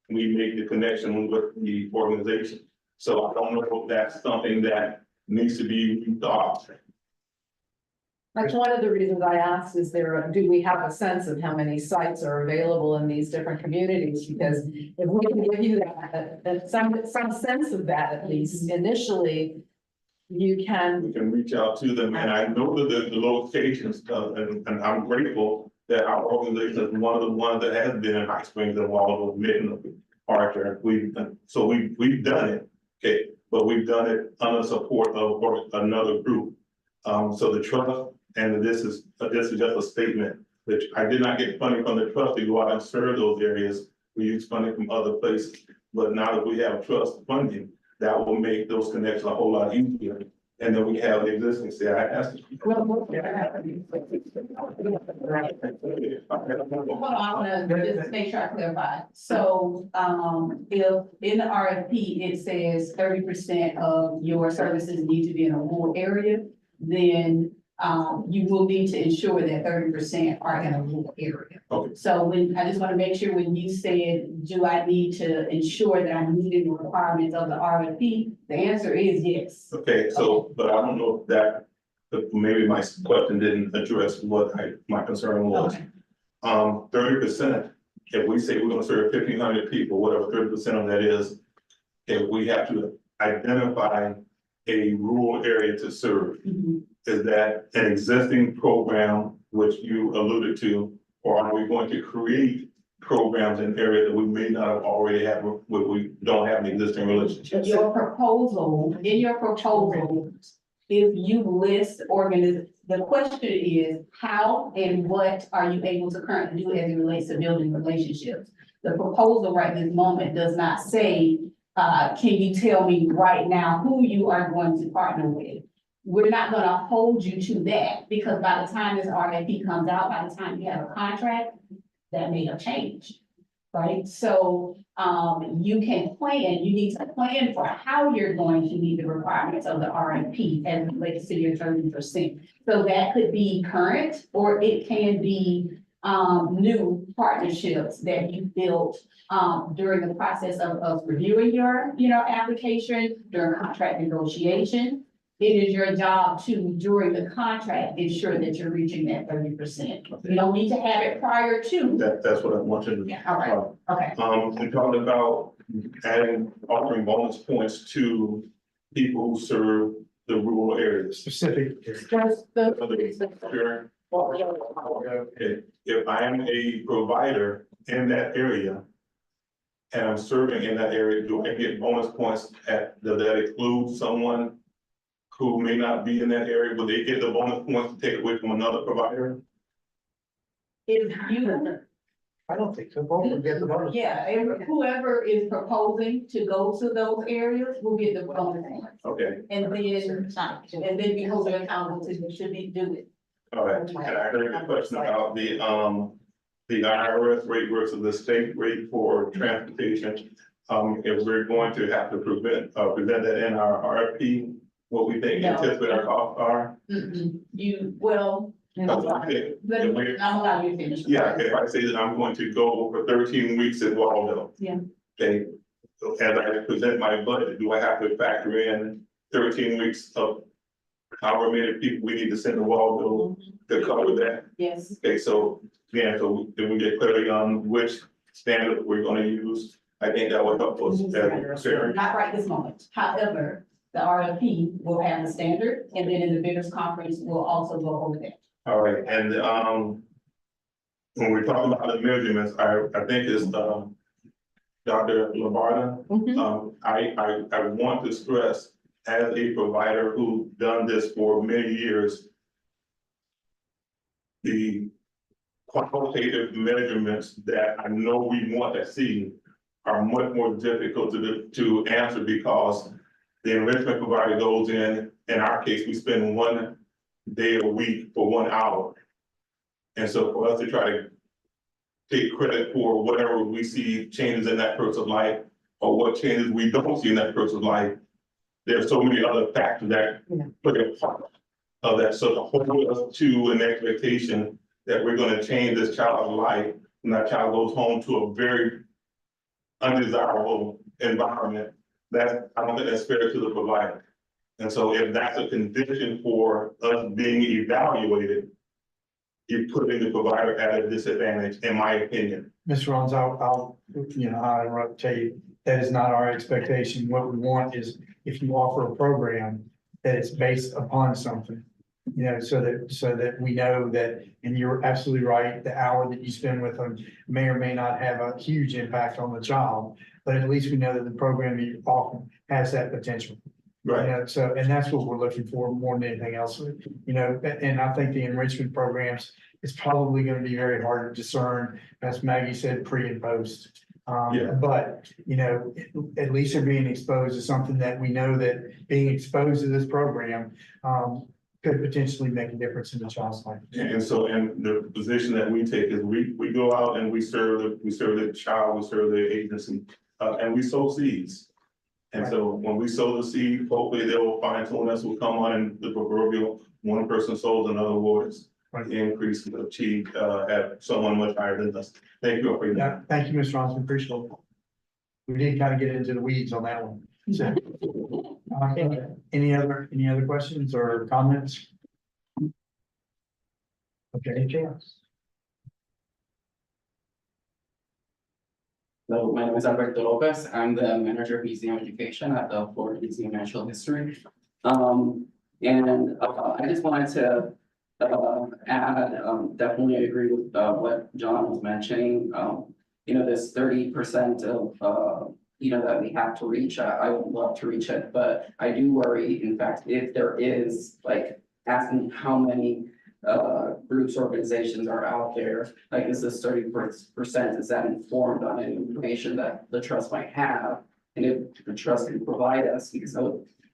we make the connection with the organization. So I don't know if that's something that needs to be rethought. that's one of the reasons I asked, do we have a sense of how many sites are available in these different communities? Because if we can give you that, some sense of that, at least initially, you can. We can reach out to them, and I know that the locations, and I'm grateful that our organization is one of the ones that has been in High Springs and Waldo, Midland, Archer. We've done it, okay, but we've done it under support of another group. So the trust, and this is just a statement that I did not get funding from the trust to go out and serve those areas. We use funding from other places, but now that we have trust funding, that will make those connections a whole lot easier. And then we have the existing, say, I asked. Hold on, I wanna just make sure I clarify. So, if in the RFP, it says 30% of your services need to be in a rural area, then you will need to ensure that 30% are in a rural area. Okay. So I just wanna make sure when you said, do I need to ensure that I'm meeting the requirements of the RFP? The answer is yes. Okay, so, but I don't know if maybe my question didn't address what my concern was. Okay. 30%, if we say we're gonna serve 1,500 people, whatever 30% of that is, if we have to identify a rural area to serve, Mhm. is that an existing program which you alluded to, or are we going to create programs in areas that we may not have already have, where we don't have an existing relationship? In your proposal, if you list the question is, how and what are you able to currently do as it relates to building relationships? The proposal right this moment does not say, can you tell me right now who you are going to partner with? We're not gonna hold you to that, because by the time this RFP comes out, by the time you have a contract, that may have changed, right? So, you need to plan for how you're going to meet the requirements of the RFP as it relates to your 30%. So that could be current, or it can be, new partnerships that you built during the process of reviewing your, application, during contract negotiation. It is your job to, during the contract, ensure that you're reaching that 30%. You don't need to have it prior to. That's what I want you to. Yeah, all right, okay. And talking about offering bonus points to people who serve the rural areas. Specific. Sure. Okay, if I am a provider in that area and I'm serving in that area, do I get bonus points does that include someone who may not be in that area? Will they get the bonus points to take away from another provider? If you, I don't think so. Both will get the bonus. yeah, whoever is proposing to go to those areas will get the bonus points. Okay, And then you hold them accountable to, should be do it. all right. And I heard a question about the IRS rate versus the state rate for transportation. If we're going to have to present that in our RFP, what we think No. anticipate our costs are. You, well, I'm allow you to finish. Yeah, if I say that I'm going to go for 13 weeks in Waldo. Yeah. Okay, so as I present my budget, do I have to factor in 13 weeks of however many people we need to send to Waldo to cover that? Yes. Okay, so, yeah, so if we get clarity on which standard we're gonna use, I think that would help us as Sarah. Not right this moment. However, the RFP will have the standard, and then in the bidders conference, we'll also go over that. All right, and, when we're talking about the measurements, I think it's, Dr. Labarda. I want to stress, as a provider who's done this for many years, the qualitative measurements that I know we want to see are much more difficult to answer because the enrichment provider goes in our case, we spend 1 day a week for 1 hour. And so for us to try to take credit for whatever we see changes in that person's life or what changes we don't see in that person's life, there's so many other factors that play a part of that. So to hold us to an expectation that we're gonna change this child's life and that child goes home to a very undesirable environment, that I don't think that's fair to the provider. And so if that's a condition for us being evaluated, you're putting the provider at a disadvantage, in my opinion. Mr. Rollins, I'll interrupt, tell you, that is not our expectation. What we want is if you offer a program, that it's based upon something. So that we know that, and you're absolutely right, the hour that you spend with them may or may not have a huge impact on the child, but at least we know that the program you offer has that potential. Right. So, and that's what we're looking for more than anything else, and I think the enrichment programs, it's probably gonna be very hard to discern, as Maggie said, pre and post. But, at least they're being exposed to something that we know that being exposed to this program, could potentially make a difference in the child's life. And so, and the position that we take is we go out and we serve the child, we serve the agency, and we sow seeds. And so when we sow the seed, hopefully they'll find someone else will come on and the proverbial one person sows, in other words, the increase achieved at someone much higher than us. Thank you for your. Yeah, thank you, Mr. Ronson, appreciate it. We did kind of get into the weeds on that one. So, any other questions or comments? Okay, Chance. So my name is Alberto Lopez. I'm the manager of museum education at the Florida Museum of Natural History. I just wanted to add, definitely agree with what John was mentioning. This 30% of that we have to reach. I would love to reach it, but I do worry, in fact, if there is like asking how many groups, organizations are out there, like is this 30%, is that informed on any information that the trust might have? And if the trust can provide us, because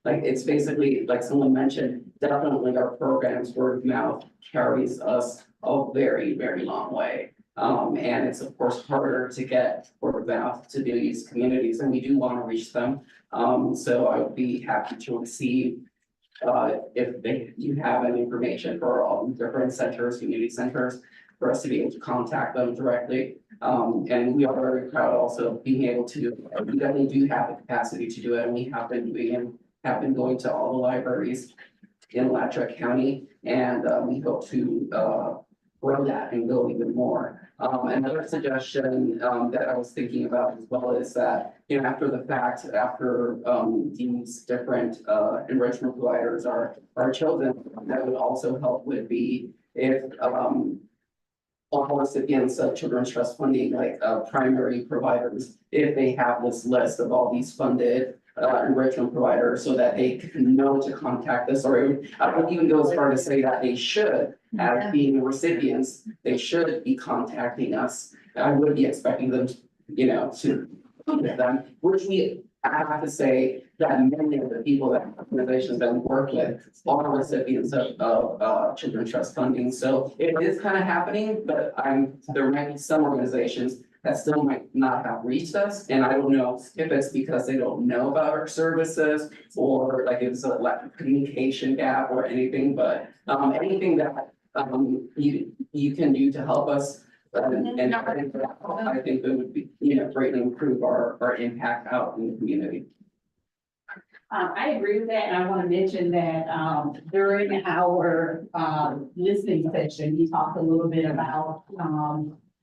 like it's basically, like someone mentioned, definitely our programs, word of mouth carries us a very, very long way. And it's of course harder to get word of mouth to these communities, and we do want to reach them. So I would be happy to receive if you have any information for all the different centers, community centers, for us to be able to contact them directly. And we are very proud also of being able to, we definitely do have the capacity to do it, and we have been doing it, have been going to all the libraries in Alachua County, and we hope to grow that and go even more. Another suggestion that I was thinking about as well is that, you know, after the fact, after these different enrichment providers are chosen, that would also help would be if all recipients of Children's Trust funding, like primary providers, if they have this list of all these funded enrichment providers, so that they can know to contact us, or I would even go as far to say that they should, as being the recipients, they should be contacting us. I would be expecting them, you know, to contact them, which I have to say that many of the people that organizations that we work with are recipients of Children's Trust funding. So it is kind of happening, but there might be some organizations that still might not have reached us. And I don't know if it's because they don't know about our services, or like it's a lack of communication gap or anything, but anything that you can do to help us. And I think that would be, you know, greatly improve our impact out in the community. I agree with that, and I want to mention that, during our, listening session, we talked a little bit about,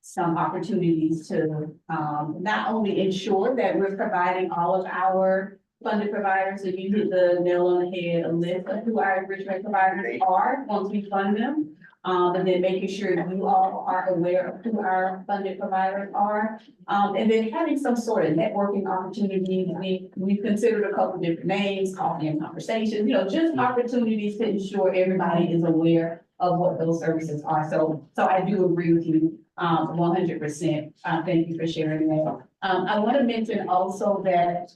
some opportunities to, not only ensure that we're providing all of our funded providers, if you hit the nail on the head, a list of who our enrichment providers are, once we fund them. And then making sure you all are aware of who our funded providers are. And then having some sort of networking opportunity. We considered a couple different names, coffee and conversations, you know, just opportunities to ensure everybody is aware of what those services are. So I do agree with you, 100%. Thank you for sharing that. I want to mention also that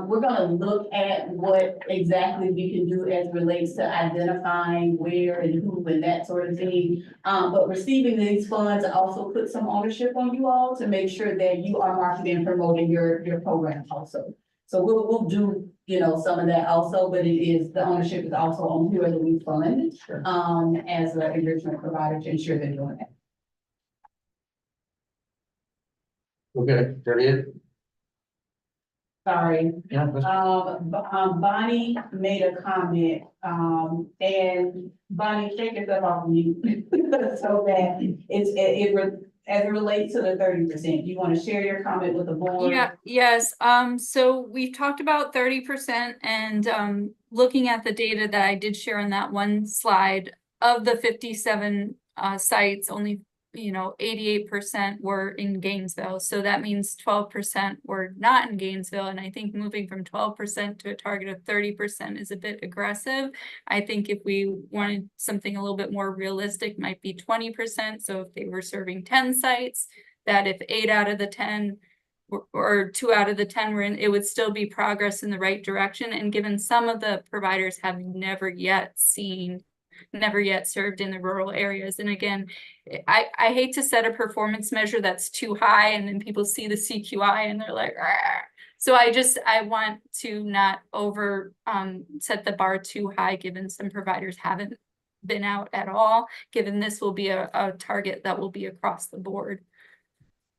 we're gonna look at what exactly we can do as relates to identifying where and who and that sort of thing. But receiving these funds also put some ownership on you all to make sure that you are marketing and promoting your program also. So we'll do, you know, some of that also, but the ownership is also on whoever we fund, as an enrichment provider to ensure they're doing that. Okay, period. Sorry. Yeah. Bonnie made a comment, and Bonnie, take yourself off mute. So that as it relates to the 30%, you want to share your comment with the board? Yeah, yes, so we've talked about 30%, and looking at the data that I did share on that one slide, of the 57 sites, only 88% were in Gainesville. So that means 12% were not in Gainesville. And I think moving from 12% to a target of 30% is a bit aggressive. I think if we wanted something a little bit more realistic, might be 20%. So if they were serving 10 sites, that if 8 out of the 10 or 2 out of the 10 were in, it would still be progress in the right direction. And given some of the providers have never yet served in the rural areas. And again, I hate to set a performance measure that's too high and then people see the CQI and they're like, argh. So I want to not set the bar too high, given some providers haven't been out at all, given this will be a target that will be across the board.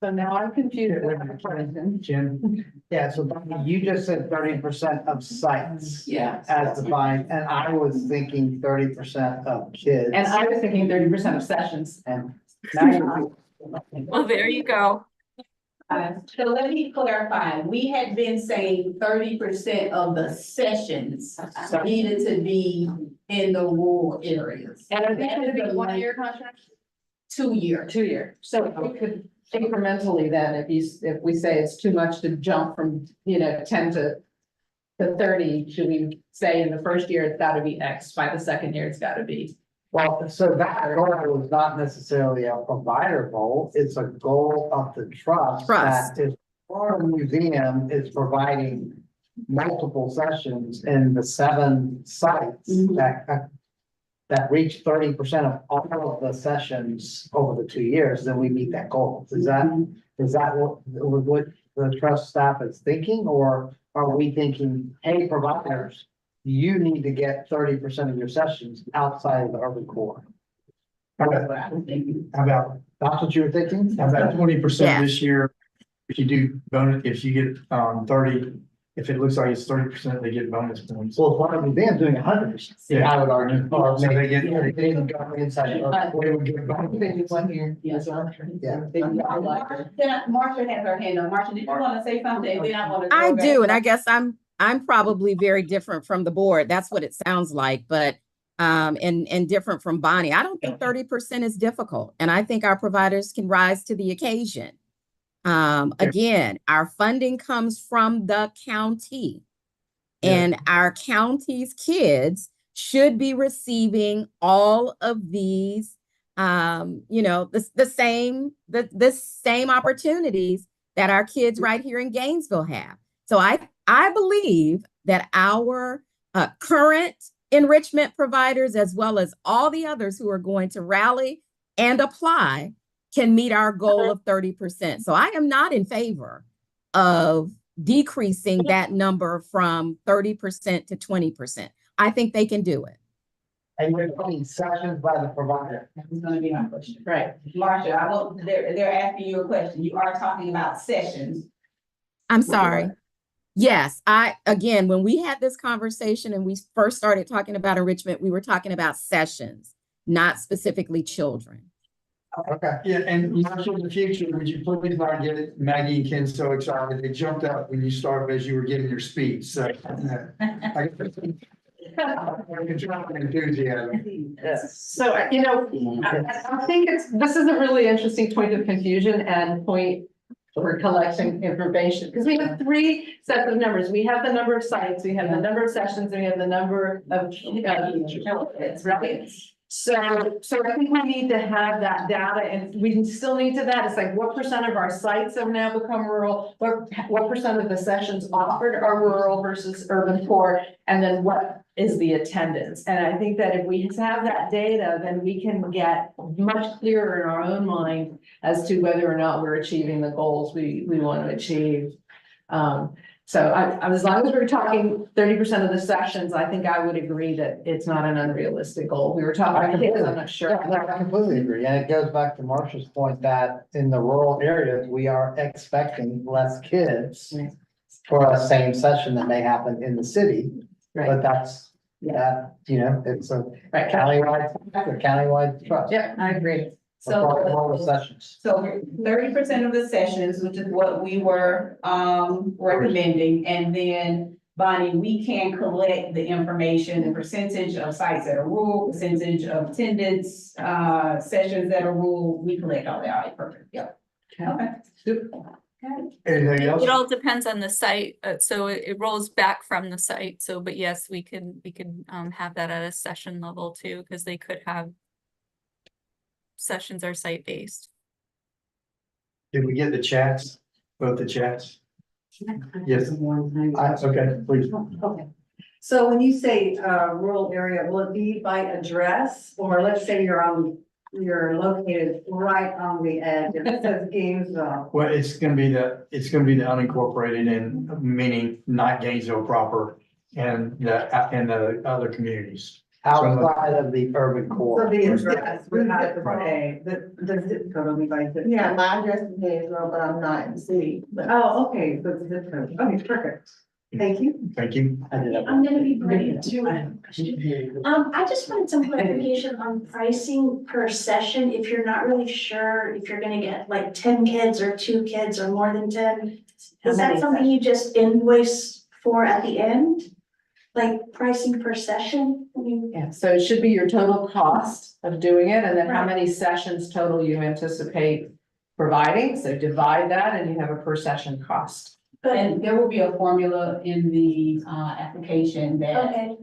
So now I'm confused. Jim, yeah, so you just said 30% of sites. Yeah. As defined, and I was thinking 30% of kids. And I was thinking 30% of sessions. And now you're. Well, there you go. So let me clarify, we had been saying 30% of the sessions needed to be in the rural areas. And I think it would be 1-year contract? 2 year. 2 year. So we could incrementally then, if we say it's too much to jump from, 10 to 30, should we say in the first year, it's gotta be X, by the second year, it's gotta be? Well, so that goal is not necessarily a provider goal, it's a goal of the trust. Trust. That is, our museum is providing multiple sessions in the 7 sites that reach 30% of all of the sessions over the 2 years, then we meet that goal. Is that what the trust staff is thinking, or are we thinking, hey, providers, you need to get 30% of your sessions outside of the urban core? That's what I was thinking. How about, That's what you were thinking? how about 20% Yes. this year? If you do bonus, if you get 30, if it looks like it's 30%, they get bonus points. Well, if one of the band's doing 100%, Yeah. I would argue. Or So they maybe, get, they didn't go inside. they would get bonus. They do one here. Yes. Yeah. Marcia has her hand up. Marcia, did you want to say something? Then I want to. I do, and I guess I'm probably very different from the board. That's what it sounds like, but and different from Bonnie. I don't think 30% is difficult, and I think our providers can rise to the occasion. Again, our funding comes from the county, and our county's kids should be receiving all of these, the same opportunities that our kids right here in Gainesville have. So I believe that our current enrichment providers, as well as all the others who are going to rally and apply, can meet our goal of 30%. So I am not in favor of decreasing that number from 30% to 20%. I think they can do it. And you're putting sessions by the provider. That was gonna be my question. Right. Marcia, they're asking you a question. You are talking about sessions. I'm sorry. Yes, again, when we had this conversation and we first started talking about enrichment, we were talking about sessions, not specifically children. Okay. Yeah, and Marcia, in the future, would you please not get Maggie and Ken so excited? They jumped up when you started as you were giving your speech, so. I enthusiasm. So, I think this is a really interesting point of confusion and point for collecting information, because we have three sets of numbers. We have the number of sites, we have the number of sessions, and we have the number of kids, right? So I think we need to have that data, and we can still need to that. It's like, what percent of our sites have now become rural? What percent of the sessions offered are rural versus urban core? And then what is the attendance? And I think that if we have that data, then we can get much clearer in our own mind as to whether or not we're achieving the goals we want to achieve. So as long as we're talking 30% of the sessions, I think I would agree that it's not an unrealistic goal. We were talking about kids, I'm not sure. Yeah, I completely agree. And it goes back to Marcia's point that in the rural areas, we are expecting less kids for a same session that may happen in the city. Right. But that's, it's a Right. countywide trust. Yeah, I agree. Across all the sessions. So 30% of the sessions, which is what we were recommending, and then Bonnie, we can collect the information, the percentage of sites that are rural, percentage of attendance, sessions that are rural, we collect all that. All right, perfect, yep. Okay. Anything else? It all depends on the site, so it rolls back from the site, so, but yes, we can have that at a session level too, because they could have sessions are site-based. Did we get the chats? Both the chats? Yes. Okay, please. Okay, so when you say rural area, will it be by address, or let's say you're located right on the edge, and it says Gainesville? Well, it's gonna be the unincorporated, and meaning not Gainesville proper, and the other communities. Outside of the urban So core. the address would have to say, the zip code will be by zip. Yeah, my address is Gainesville, but I'm not in the city. Oh, okay, so the zip code, okay, perfect, thank you. Thank you. I'm gonna be brief too. I have a question. I just wanted some clarification on pricing per session. If you're not really sure if you're gonna get like 10 kids or 2 kids or more than 10. Is that something you just invoice for at the end? Like pricing per session? I mean, Yeah, so it should be your total cost of doing it, and then how many sessions total you anticipate providing. So divide that and you have a per session cost. And there will be a formula in the application that okay,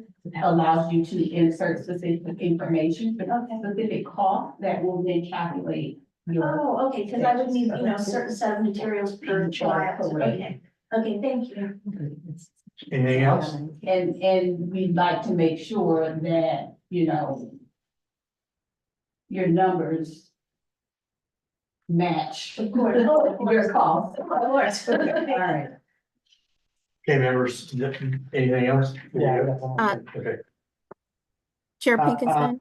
allows you to insert specific information, but specific cost that will then calculate your. oh, okay, because I would need, a certain set of materials per child. Okay, okay, thank you. Anything else? And we'd like to make sure that, your numbers match Of course, oh, of your course, cost. of course. All right. Okay, members, anything else? Yeah. Okay. Chair Pinkenstein,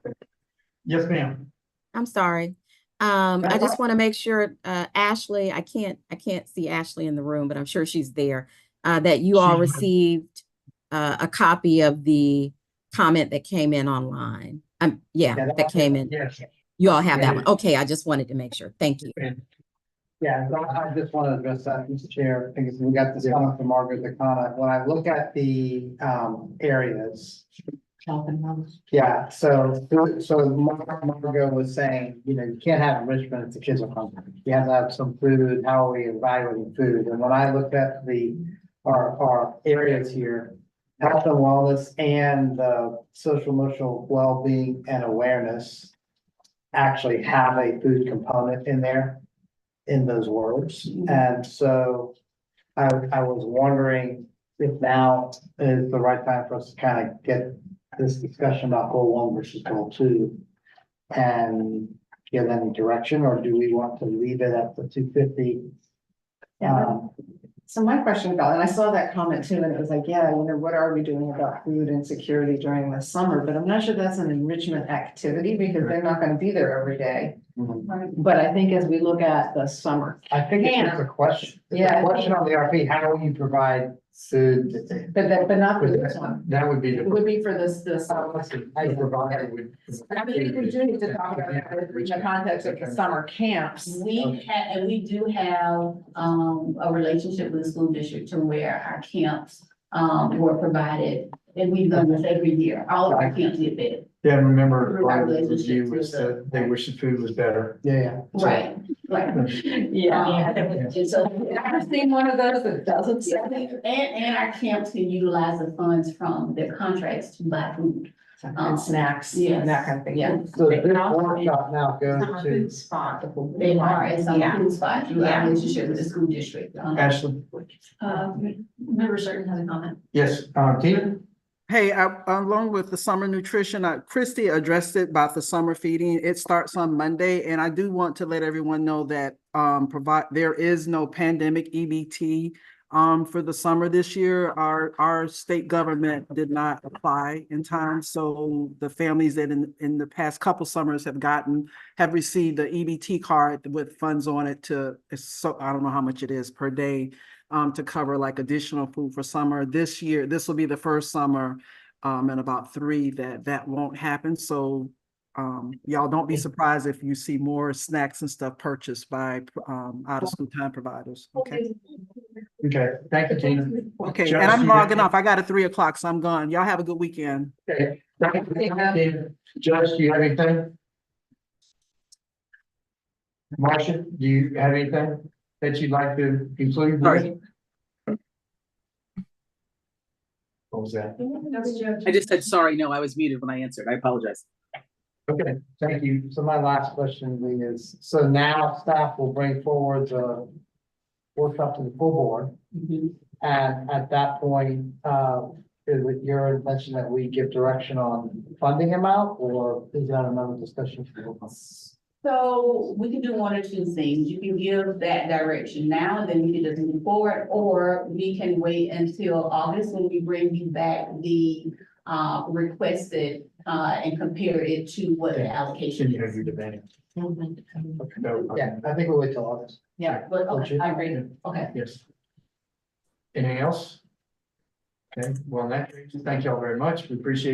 Yes, ma'am. I'm sorry. I just want to make sure, Ashley, I can't see Ashley in the room, but I'm sure she's there, that you all received a copy of the comment that came in online. Yeah, that came in. Yes. You all have that one. Okay, I just wanted to make sure. Thank you. Yeah, so I just want to address that, Mr. Chair, because we got this comment from Margaret DeCona. When I look at the areas. Yeah, so Margot was saying, you know, you can't have enrichment if the kids are hungry. You have to have some food. How are we evaluating food? And when I look at our areas here, health and wellness and social emotional well-being and awareness actually have a food component in there, in those words. And so I was wondering if now is the right time for us to kind of get this discussion about goal 1 versus goal 2 and give any direction, or do we want to leave it at the 250? So my question about, and I saw that comment too, and it was like, yeah, you know, what are we doing about food insecurity during the summer? But I'm not sure that's an enrichment activity because they're not gonna be there every day. But I think as we look at the summer. I think it's just a question. It's Yeah. a question on the RFP, how will you provide food? But not for this one. That would be It the. would be for this. How you provide it would. I mean, we do need to talk about it in the context of the summer camps. And we do have, a relationship with the school district to where our camps, were provided. And we've done this every year. All of our camps get fed. Yeah, remember, Through our part of the relationships review with was the- that they wish the food was better. Yeah. Right. Yeah. And so. I've never seen one of those that doesn't say. And our camps can utilize the funds from their contracts to buy food. And snacks Yes. and that kind of thing, yeah. So this workshop now goes to. Spot. They are at some Yeah. food spot through our Yeah. relationship with the school district. Ashley? Member Certain has a comment. Yes, Tina? Hey, along with the summer nutrition, Christy addressed it about the summer feeding. It starts on Monday, and I do want to let everyone know that there is no pandemic EBT for the summer this year. Our state government did not apply in time, so the families that in the past couple summers have received the EBT card with funds on it so I don't know how much it is per day. To cover like additional food for summer. This year, this will be the first summer in about 3 that won't happen. So y'all don't be surprised if you see more snacks and stuff purchased by out of school time providers. Okay. Okay, thank you, Tina. Okay, Josh, and I'm you have logging off. I got a 3 o'clock, so I'm gone. Y'all have a good weekend. Okay. Josh, do you have anything? Marcia, do you have anything that you'd like to include? Sorry. What was that? I just said, sorry, no, I was muted when I answered. I apologize. Okay, thank you. So my last question is, so now staff will bring forward the workshop to the full board. And at that point, is it your intention that we give direction on funding amount, or is that another discussion? So we can do one or two things. You can give that direction now, and then we can just move forward, or we can wait until August when we bring you back the requested and compare it to what the allocation Can you have is. your debate? Yeah, I think we'll wait till August. Yeah, but okay, I agree. Okay. Yes. Anything else? Okay, well, in that case, thank you all very much. We appreciate